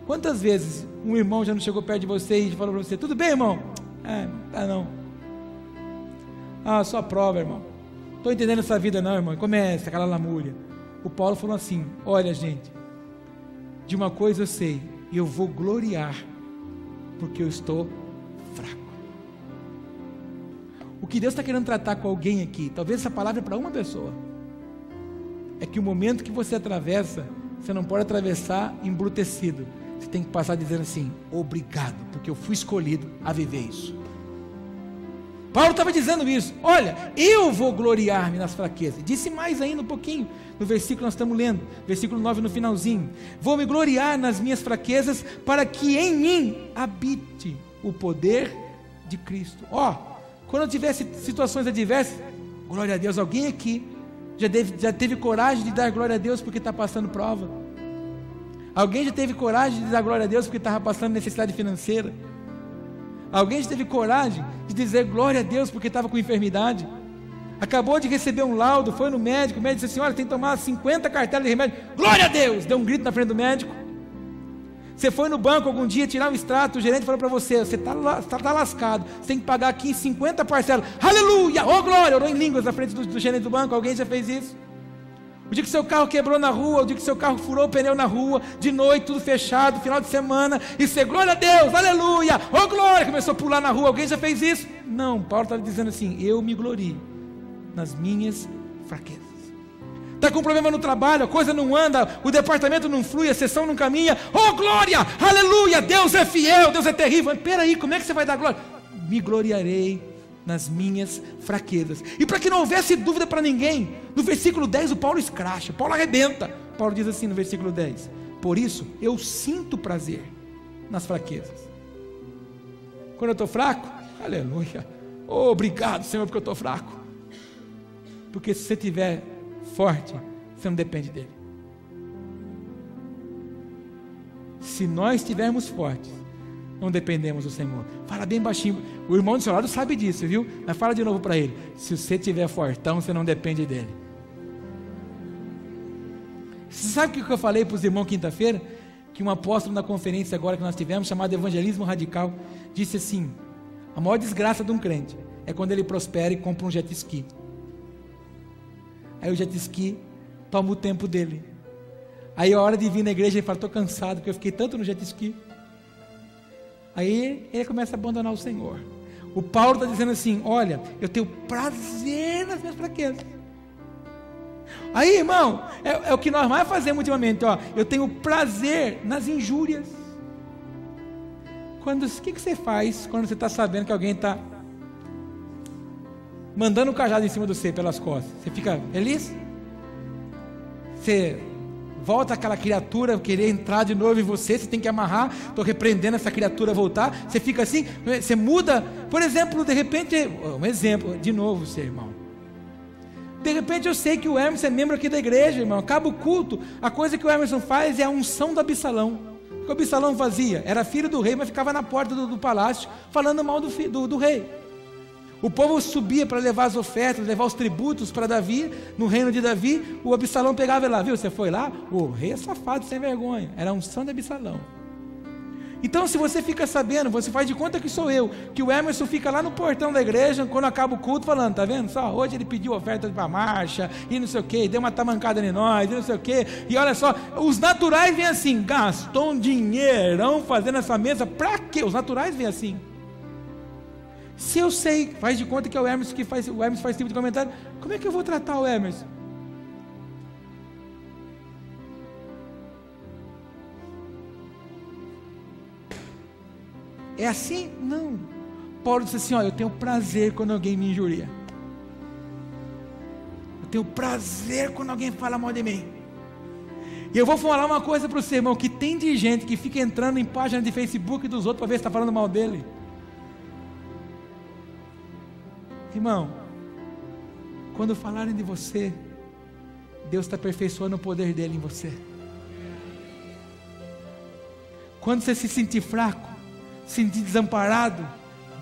Quantas vezes um irmão já não chegou perto de você e falou para você: tudo bem, irmão? Tá não. Só prova, irmão. Estou entendendo essa vida não, irmão. Começa aquela lamúria. O Paulo falou assim: olha, gente, de uma coisa eu sei, eu vou gloriar, porque eu estou fraco. O que Deus está querendo tratar com alguém aqui, talvez essa palavra é para uma pessoa, é que o momento que você atravessa, você não pode atravessar embrutecido. Você tem que passar dizendo assim: obrigado, porque eu fui escolhido a viver isso. Paulo estava dizendo isso: olha, eu vou gloriar-me nas fraquezas. Disse mais ainda um pouquinho, no versículo que nós estamos lendo, versículo 9 no finalzinho: vou me gloriar nas minhas fraquezas, para que em mim habite o poder de Cristo. Quando eu tiver situações adversas, glória a Deus. Alguém aqui já teve coragem de dar glória a Deus porque está passando prova? Alguém já teve coragem de dar glória a Deus porque estava passando necessidade financeira? Alguém já teve coragem de dizer glória a Deus porque estava com enfermidade? Acabou de receber um laudo, foi no médico, o médico disse assim: olha, tem que tomar 50 cartelas de remédio. Glória a Deus! Deu um grito na frente do médico. Você foi no banco algum dia tirar um extrato, o gerente falou para você: você está lascado, você tem que pagar aqui 50 parcelas. Aleluia! Oh glória! Orou em línguas na frente do gerente do banco. Alguém já fez isso? O dia que seu carro quebrou na rua, o dia que seu carro furou o pneu na rua, de noite, tudo fechado, final de semana, e você, glória a Deus, aleluia, oh glória, começou a pular na rua. Alguém já fez isso? Não, Paulo está dizendo assim: eu me glorio nas minhas fraquezas. Está com um problema no trabalho, a coisa não anda, o departamento não flui, a sessão não caminha, oh glória, aleluia, Deus é fiel, Deus é terrível. Peraí, como é que você vai dar glória? Me gloriarei nas minhas fraquezas. E para que não houvesse dúvida para ninguém, no versículo 10 o Paulo escracha, Paulo arrebenta. Paulo diz assim no versículo 10: por isso eu sinto prazer nas fraquezas. Quando eu estou fraco, aleluia, oh, obrigado Senhor porque eu estou fraco. Porque se você estiver forte, você não depende dele. Se nós estivermos fortes, não dependemos do Senhor. Fala bem baixinho. O irmão do seu lado sabe disso, viu? Mas fala de novo para ele: se você estiver fortão, você não depende dele. Você sabe o que eu falei para os irmãos quinta-feira? Que um apóstolo na conferência agora que nós tivemos, chamado Evangelismo Radical, disse assim: a maior desgraça de um crente é quando ele prospera e compra um jet ski. Aí o jet ski toma o tempo dele. Aí a hora de vir na igreja ele fala: estou cansado porque eu fiquei tanto no jet ski. Aí ele começa a abandonar o Senhor. O Paulo está dizendo assim: olha, eu tenho prazer nas minhas fraquezas. Aí, irmão, é o que nós mais fazemos ultimamente, ó. Eu tenho prazer nas injúrias. O que você faz quando você está sabendo que alguém está mandando um cajado em cima de você pelas costas? Você fica feliz? Você volta aquela criatura querer entrar de novo em você, você tem que amarrar, estou repreendendo essa criatura a voltar, você fica assim, você muda. Por exemplo, de repente, um exemplo, de novo, seu irmão, de repente eu sei que o Emerson é membro aqui da igreja, irmão, acaba o culto, a coisa que o Emerson faz é a unção do Absalão. O que o Absalão fazia? Era filho do rei, mas ficava na porta do palácio, falando mal do rei. O povo subia para levar as ofertas, levar os tributos para Davi, no reino de Davi. O Absalão pegava e lá, viu, você foi lá? O rei é safado, sem vergonha. Era a unção de Absalão. Então, se você fica sabendo, você faz de conta que sou eu, que o Emerson fica lá no portão da igreja, quando acaba o culto, falando: tá vendo só, hoje ele pediu oferta para marcha, e não sei o que, deu uma tamancada em nós, e não sei o que, e olha só, os naturais vêm assim: gastou um dinheirão fazendo essa mesa, para quê? Os naturais vêm assim. Se eu sei, faz de conta que é o Emerson que faz, o Emerson faz esse tipo de comentário, como é que eu vou tratar o Emerson? É assim? Não. Paulo disse assim: ó, eu tenho prazer quando alguém me injuria. Eu tenho prazer quando alguém fala mal de mim. E eu vou falar uma coisa para você, irmão, que tem de gente que fica entrando em páginas de Facebook dos outros para ver se está falando mal dele. Irmão, quando falarem de você, Deus está aperfeiçoando o poder dele em você. Quando você se sentir fraco, se sentir desamparado,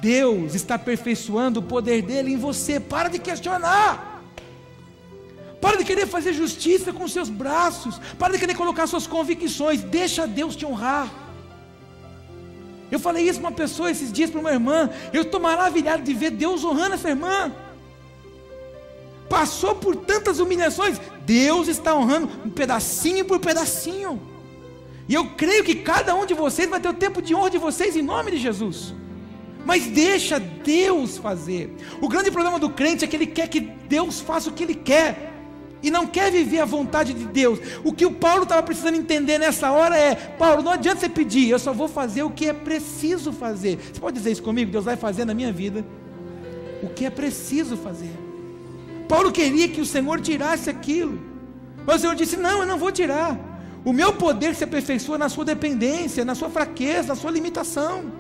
Deus está aperfeiçoando o poder dele em você. Para de questionar. Para de querer fazer justiça com os seus braços. Para de querer colocar suas convicções. Deixa Deus te honrar. Eu falei isso para uma pessoa esses dias, para uma irmã. Eu estou maravilhado de ver Deus honrando essa irmã. Passou por tantas humilhações, Deus está honrando pedacinho por pedacinho. E eu creio que cada um de vocês vai ter o tempo de honra de vocês em nome de Jesus. Mas deixa Deus fazer. O grande problema do crente é que ele quer que Deus faça o que ele quer e não quer viver a vontade de Deus. O que o Paulo estava precisando entender nessa hora é: Paulo, não adianta você pedir, eu só vou fazer o que é preciso fazer. Você pode dizer isso comigo? Deus vai fazer na minha vida o que é preciso fazer. Paulo queria que o Senhor tirasse aquilo, mas o Senhor disse: não, eu não vou tirar. O meu poder se aperfeiçoa na sua dependência, na sua fraqueza, na sua limitação.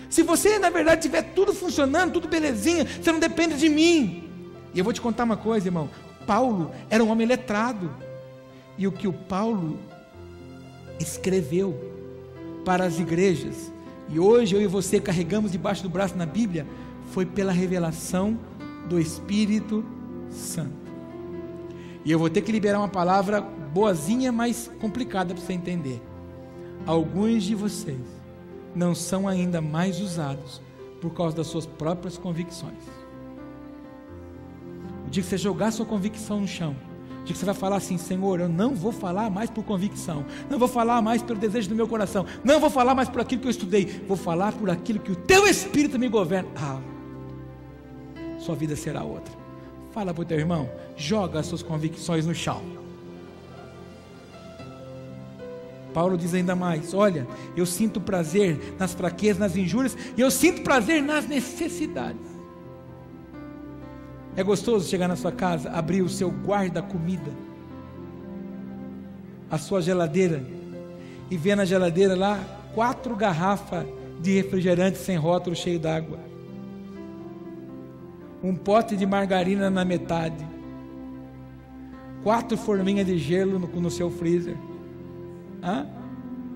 Se você na verdade tiver tudo funcionando, tudo belezinha, você não depende de mim. E eu vou te contar uma coisa, irmão. Paulo era um homem letrado, e o que o Paulo escreveu para as igrejas, e hoje eu e você carregamos debaixo do braço na Bíblia, foi pela revelação do Espírito Santo. E eu vou ter que liberar uma palavra boazinha, mas complicada para você entender. Alguns de vocês não são ainda mais usados por causa das suas próprias convicções. O dia que você jogar sua convicção no chão, de que você vai falar assim: Senhor, eu não vou falar mais por convicção, não vou falar mais pelo desejo do meu coração, não vou falar mais por aquilo que eu estudei, vou falar por aquilo que o teu Espírito me governa. Sua vida será outra. Fala para o teu irmão, joga as suas convicções no chão. Paulo diz ainda mais: olha, eu sinto prazer nas fraquezas, nas injúrias, e eu sinto prazer nas necessidades. É gostoso chegar na sua casa, abrir o seu guarda-comida, a sua geladeira, e ver na geladeira lá 4 garrafas de refrigerante sem rótulo, cheio d'água, um pote de margarina na metade, 4 forminhas de gelo no seu freezer,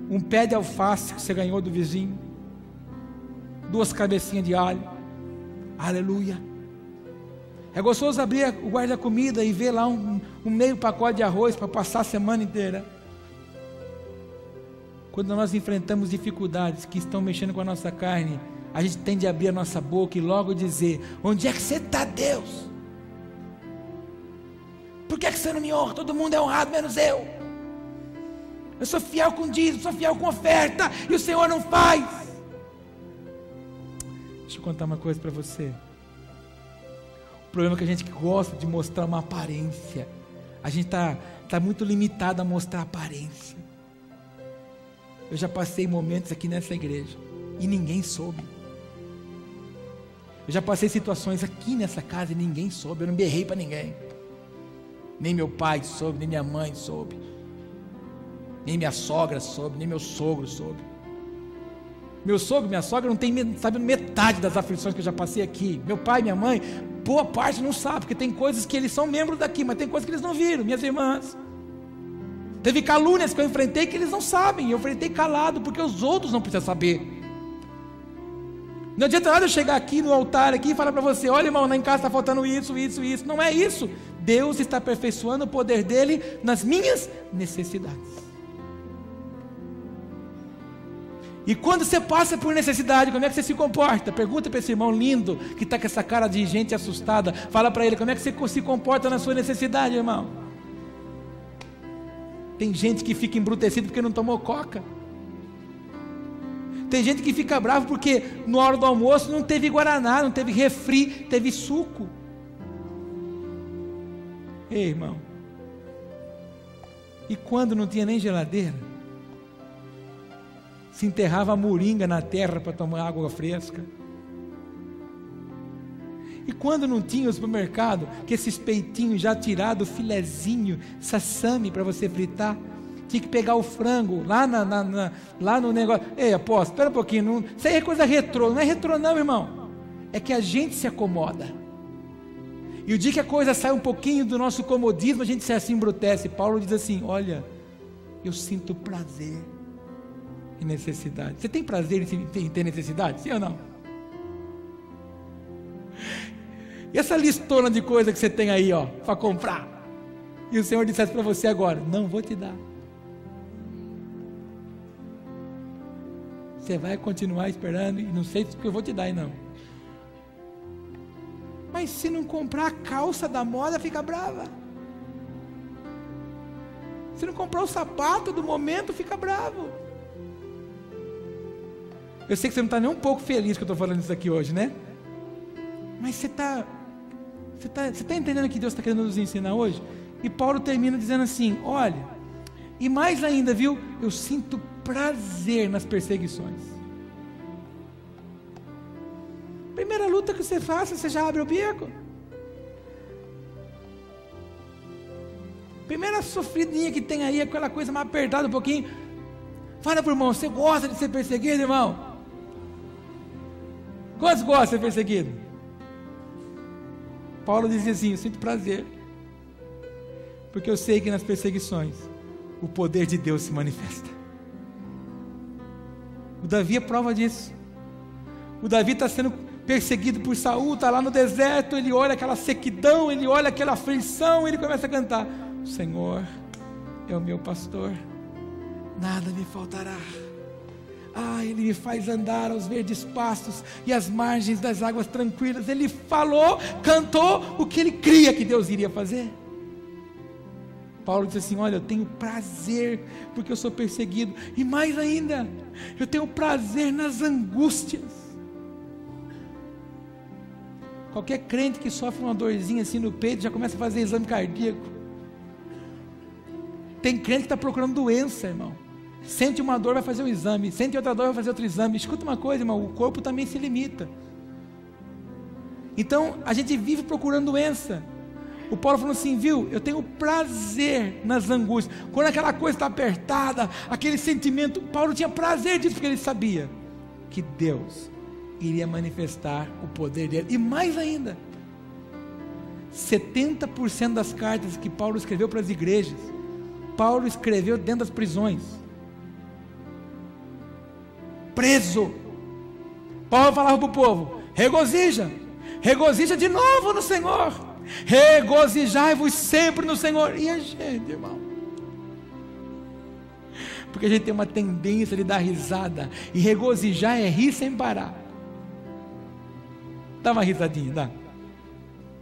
um pé de alface que você ganhou do vizinho, 2 cabecinhas de alho. Aleluia. É gostoso abrir o guarda-comida e ver lá um meio pacote de arroz para passar a semana inteira. Quando nós enfrentamos dificuldades que estão mexendo com a nossa carne, a gente tem de abrir a nossa boca e logo dizer: onde é que você está, Deus? Por que você não me honra? Todo mundo é honrado menos eu. Eu sou fiel com dízimo, sou fiel com oferta, e o Senhor não faz. Deixa eu contar uma coisa para você. O problema é que a gente gosta de mostrar uma aparência. A gente está muito limitado a mostrar aparência. Eu já passei momentos aqui nessa igreja e ninguém soube. Eu já passei situações aqui nessa casa e ninguém soube. Eu não berrei para ninguém. Nem meu pai soube, nem minha mãe soube, nem minha sogra soube, nem meu sogro soube. Meu sogro e minha sogra não sabem metade das aflições que eu já passei aqui. Meu pai e minha mãe, boa parte não sabe, porque tem coisas que eles são membros daqui, mas tem coisas que eles não viram. Minhas irmãs, teve calúnias que eu enfrentei que eles não sabem. Eu enfrentei calado, porque os outros não precisam saber. Não adianta nada eu chegar aqui no altar aqui e falar para você: olha, irmão, lá em casa está faltando isso. Não é isso. Deus está aperfeiçoando o poder dele nas minhas necessidades. E quando você passa por necessidade, como é que você se comporta? Pergunta para esse irmão lindo que está com essa cara de gente assustada. Fala para ele, como é que você se comporta na sua necessidade, irmão? Tem gente que fica embrutecido porque não tomou coca. Tem gente que fica bravo porque na hora do almoço não teve guaraná, não teve refri, teve suco. Ei, irmão, e quando não tinha nem geladeira, se enterrava a moringa na terra para tomar água fresca. E quando não tinha o supermercado, que esses peitinhos já tirados, filezinho, sassami para você fritar, tinha que pegar o frango lá, lá no negócio. Ei, apóstolo, espera um pouquinho, isso aí é coisa retrô. Não é retrô não, irmão. É que a gente se acomoda. E o dia que a coisa sai um pouquinho do nosso comodismo, a gente se assim embrutece. Paulo diz assim: olha, eu sinto prazer em necessidade. Você tem prazer em ter necessidade? Sim ou não? E essa listona de coisa que você tem aí, ó, para comprar, e o Senhor dissesse para você agora: não vou te dar. Você vai continuar esperando e não sei o que eu vou te dar aí não. Mas se não comprar a calça da moda, fica brava. Se não comprar o sapato do momento, fica bravo. Eu sei que você não está nem um pouco feliz que eu estou falando isso aqui hoje, né? Mas você está entendendo o que Deus está querendo nos ensinar hoje? E Paulo termina dizendo assim: olha, e mais ainda, viu? Eu sinto prazer nas perseguições. Primeira luta que você faça, você já abre o bico. Primeira sofridinha que tem aí, aquela coisa mais apertada um pouquinho. Fala pro irmão: você gosta de ser perseguido, irmão? Quantos gostam de ser perseguido? Paulo diz assim: eu sinto prazer, porque eu sei que nas perseguições o poder de Deus se manifesta. O Davi é prova disso. O Davi está sendo perseguido por Saul, está lá no deserto, ele olha aquela sequidão, ele olha aquela aflição, ele começa a cantar: o Senhor é o meu pastor, nada me faltará. Ele me faz andar aos verdes pastos e às margens das águas tranquilas. Ele falou, cantou o que ele cria que Deus iria fazer. Paulo disse assim: olha, eu tenho prazer porque eu sou perseguido, e mais ainda, eu tenho prazer nas angústias. Qualquer crente que sofre uma dorzinha assim no peito já começa a fazer exame cardíaco. Tem crente que está procurando doença, irmão. Sente uma dor, vai fazer um exame. Sente outra dor, vai fazer outro exame. Escuta uma coisa, irmão, o corpo também se limita. Então, a gente vive procurando doença. O Paulo falou assim, viu, eu tenho prazer nas angústias. Quando aquela coisa está apertada, aquele sentimento, Paulo tinha prazer disso, porque ele sabia que Deus iria manifestar o poder dele. E mais ainda, 70% das cartas que Paulo escreveu para as igrejas, Paulo escreveu dentro das prisões, preso. Paulo falava para o povo: regozija de novo no Senhor, regozijai-vos sempre no Senhor. E a gente, irmão, porque a gente tem uma tendência de dar risada, e regozijar é rir sem parar. Dá uma risadinha, dá.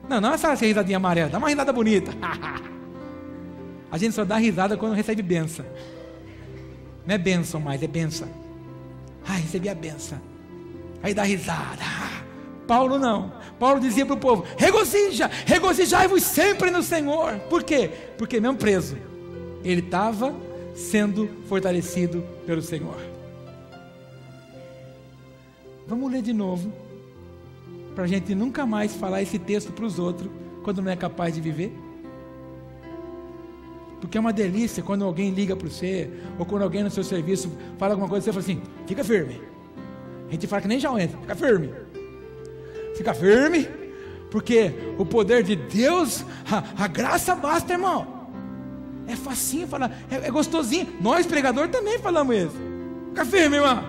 Não é essa risadinha amarela, dá uma risada bonita. A gente só dá risada quando recebe bênção. Não é bênção mais, é bênção. Recebi a bênção. Aí dá risada. Paulo não. Paulo dizia para o povo: regozijai-vos sempre no Senhor. Por quê? Porque mesmo preso, ele estava sendo fortalecido pelo Senhor. Vamos ler de novo, para a gente nunca mais falar esse texto para os outros, quando não é capaz de viver. Porque é uma delícia quando alguém liga para você, ou quando alguém no seu serviço fala alguma coisa, você fala assim: fica firme. A gente fala que nem já entra, fica firme. Fica firme, porque o poder de Deus, a graça basta, irmão. É facinho falar, é gostosinho. Nós pregadores também falamos isso. Fica firme, irmão.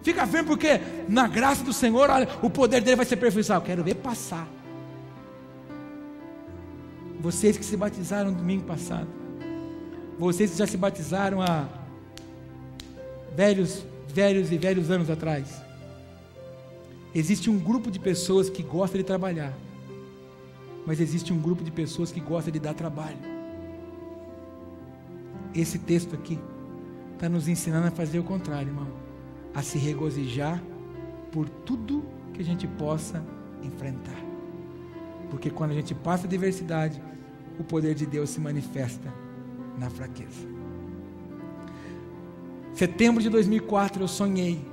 Fica firme, porque na graça do Senhor, olha, o poder dele vai ser aperfeiçoado. Eu quero ver passar. Vocês que se batizaram no domingo passado, vocês que já se batizaram há velhos anos atrás, existe um grupo de pessoas que gosta de trabalhar, mas existe um grupo de pessoas que gosta de dar trabalho. Esse texto aqui está nos ensinando a fazer o contrário, irmão, a se regozijar por tudo que a gente possa enfrentar, porque quando a gente passa a adversidade, o poder de Deus se manifesta na fraqueza. Setembro de 2004, eu sonhei,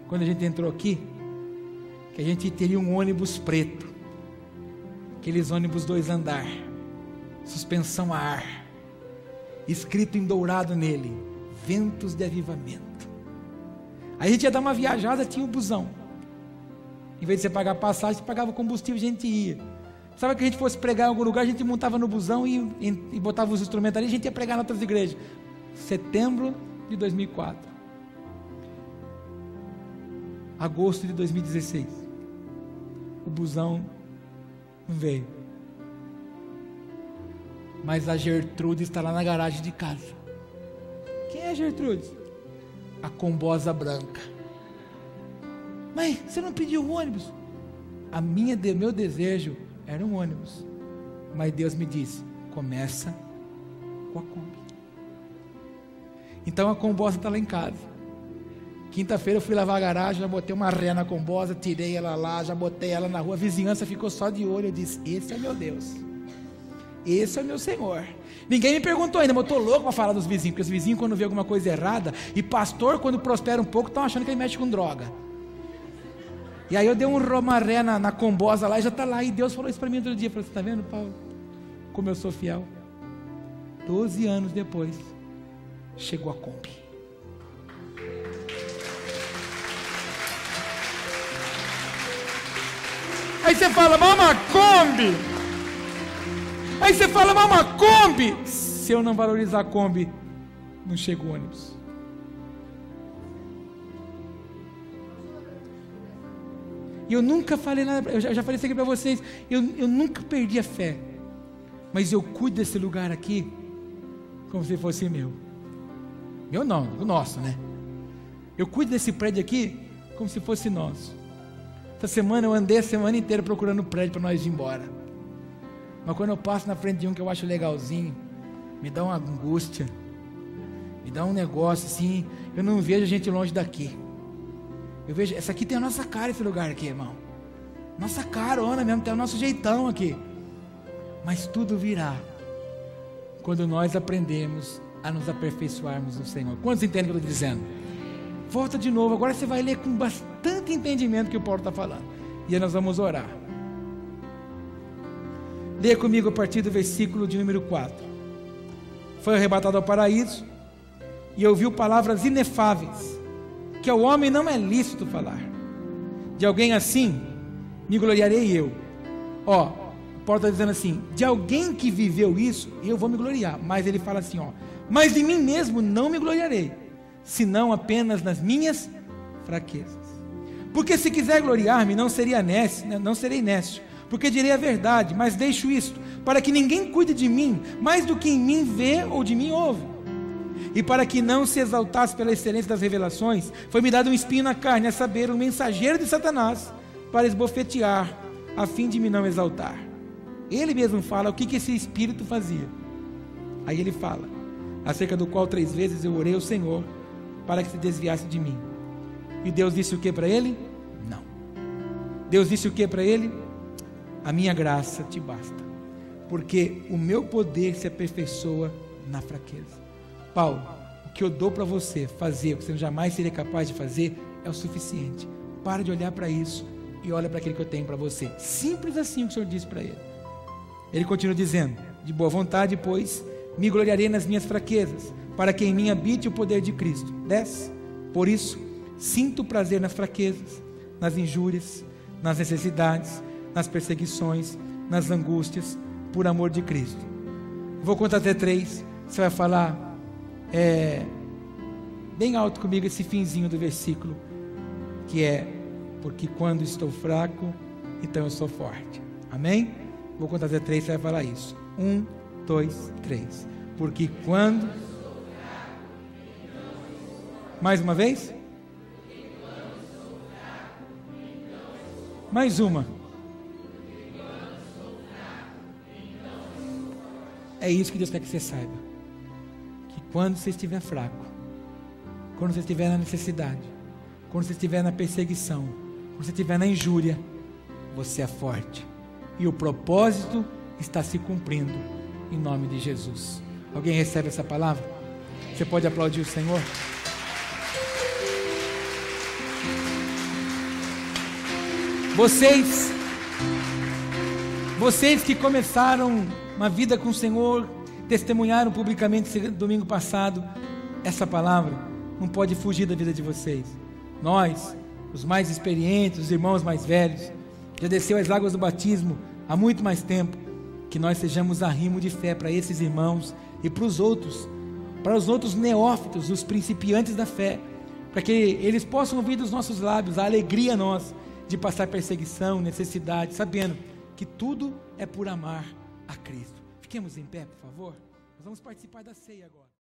quando a gente entrou aqui, que a gente teria um ônibus preto, aqueles ônibus 2 andar, suspensão a ar, escrito em dourado nele: ventos de avivamento. Aí a gente ia dar uma viajada, tinha um busão, em vez de você pagar passagem, você pagava combustível, a gente ia. Sabe que a gente fosse pregar em algum lugar, a gente montava no busão e botava os instrumentos ali, a gente ia pregar em outras igrejas. Setembro de 2004. Agosto de 2016. O busão não veio. Mas a Gertrude está lá na garagem de casa. Quem é a Gertrude? A combosa branca. Mãe, você não pediu o ônibus? Meu desejo era um ônibus, mas Deus me disse: começa com a Kombi. Então a combosa está lá em casa. Quinta-feira eu fui lavar a garagem, já botei uma ré na combosa, tirei ela lá, já botei ela na rua, a vizinhança ficou só de olho. Eu disse: esse é meu Deus, esse é o meu Senhor. Ninguém me perguntou ainda, mas eu estou louco para falar dos vizinhos, porque os vizinhos, quando vê alguma coisa errada, e pastor, quando prospera um pouco, estão achando que ele mexe com droga. E aí eu dei um romaré na combosa lá, e já está lá. E Deus falou isso para mim outro dia. Falou: você está vendo, Paulo, como eu sou fiel? 12 anos depois, chegou a Kombi. Aí você fala: mas uma Kombi. Aí você fala: mas uma Kombi. Se eu não valorizar a Kombi, não chega o ônibus. E eu nunca falei nada, eu já falei isso aqui para vocês, eu nunca perdi a fé, mas eu cuido desse lugar aqui como se fosse meu não, o nosso, né? Eu cuido desse prédio aqui como se fosse nosso. Essa semana eu andei a semana inteira procurando um prédio para nós ir embora, mas quando eu passo na frente de um que eu acho legalzinho, me dá uma angústia, me dá um negócio assim. Eu não vejo gente longe daqui. Eu vejo, essa aqui tem a nossa cara, esse lugar aqui, irmão. Nossa carona mesmo, tem o nosso jeitão aqui. Mas tudo virá quando nós aprendemos a nos aperfeiçoarmos no Senhor. Quantos entendem o que eu estou dizendo? Volta de novo, agora você vai ler com bastante entendimento o que o Paulo está falando. E aí nós vamos orar. Leia comigo a partir do versículo de número 4. Foi arrebatado ao paraíso e ouviu palavras inefáveis, que ao homem não é lícito falar. De alguém assim me gloriarei eu. Paulo está dizendo assim, de alguém que viveu isso, eu vou me gloriar. Mas ele fala assim, mas de mim mesmo não me gloriarei, senão apenas nas minhas fraquezas. Porque se quiser gloriar-me, não serei nécio, porque direi a verdade, mas deixo isto, para que ninguém cuide de mim, mais do que em mim vê ou de mim ouve. E para que não se exaltasse pela excelência das revelações, foi-me dado um espinho na carne, a saber, um mensageiro de Satanás, para esbofetear, a fim de me não exaltar. Ele mesmo fala o que esse espírito fazia. Aí ele fala, acerca do qual 3 vezes eu orei ao Senhor, para que se desviasse de mim. E Deus disse o que para ele? Não. Deus disse o que para ele? A minha graça te basta, porque o meu poder se aperfeiçoa na fraqueza. Paulo, o que eu dou para você fazer, o que você jamais seria capaz de fazer, é o suficiente. Para de olhar para isso e olha para aquilo que eu tenho para você. Simples assim o que o Senhor disse para ele. Ele continua dizendo, de boa vontade, pois, me gloriarei nas minhas fraquezas, para que em mim habite o poder de Cristo. 10. Por isso, sinto prazer nas fraquezas, nas injúrias, nas necessidades, nas perseguições, nas angústias, por amor de Cristo. Vou contar até 3, você vai falar bem alto comigo esse finzinho do versículo, que é, porque quando estou fraco, então eu sou forte. Amém? Vou contar até 3, você vai falar isso. 1, 2, 3. Porque quando... Mais uma vez? Mais uma. É isso que Deus quer que você saiba. Que quando você estiver fraco, quando você estiver na necessidade, quando você estiver na perseguição, quando você estiver na injúria, você é forte. E o propósito está se cumprindo em nome de Jesus. Alguém recebe essa palavra? Você pode aplaudir o Senhor? Vocês que começaram uma vida com o Senhor, testemunharam publicamente domingo passado, essa palavra não pode fugir da vida de vocês. Nós, os mais experientes, os irmãos mais velhos, já desceu as águas do batismo há muito mais tempo, que nós sejamos arrimo de fé para esses irmãos e para os outros neófitos, os principiantes da fé, para que eles possam ouvir dos nossos lábios a alegria nossa de passar perseguição, necessidade, sabendo que tudo é por amar a Cristo. Fiquemos em pé, por favor. Nós vamos participar da ceia agora.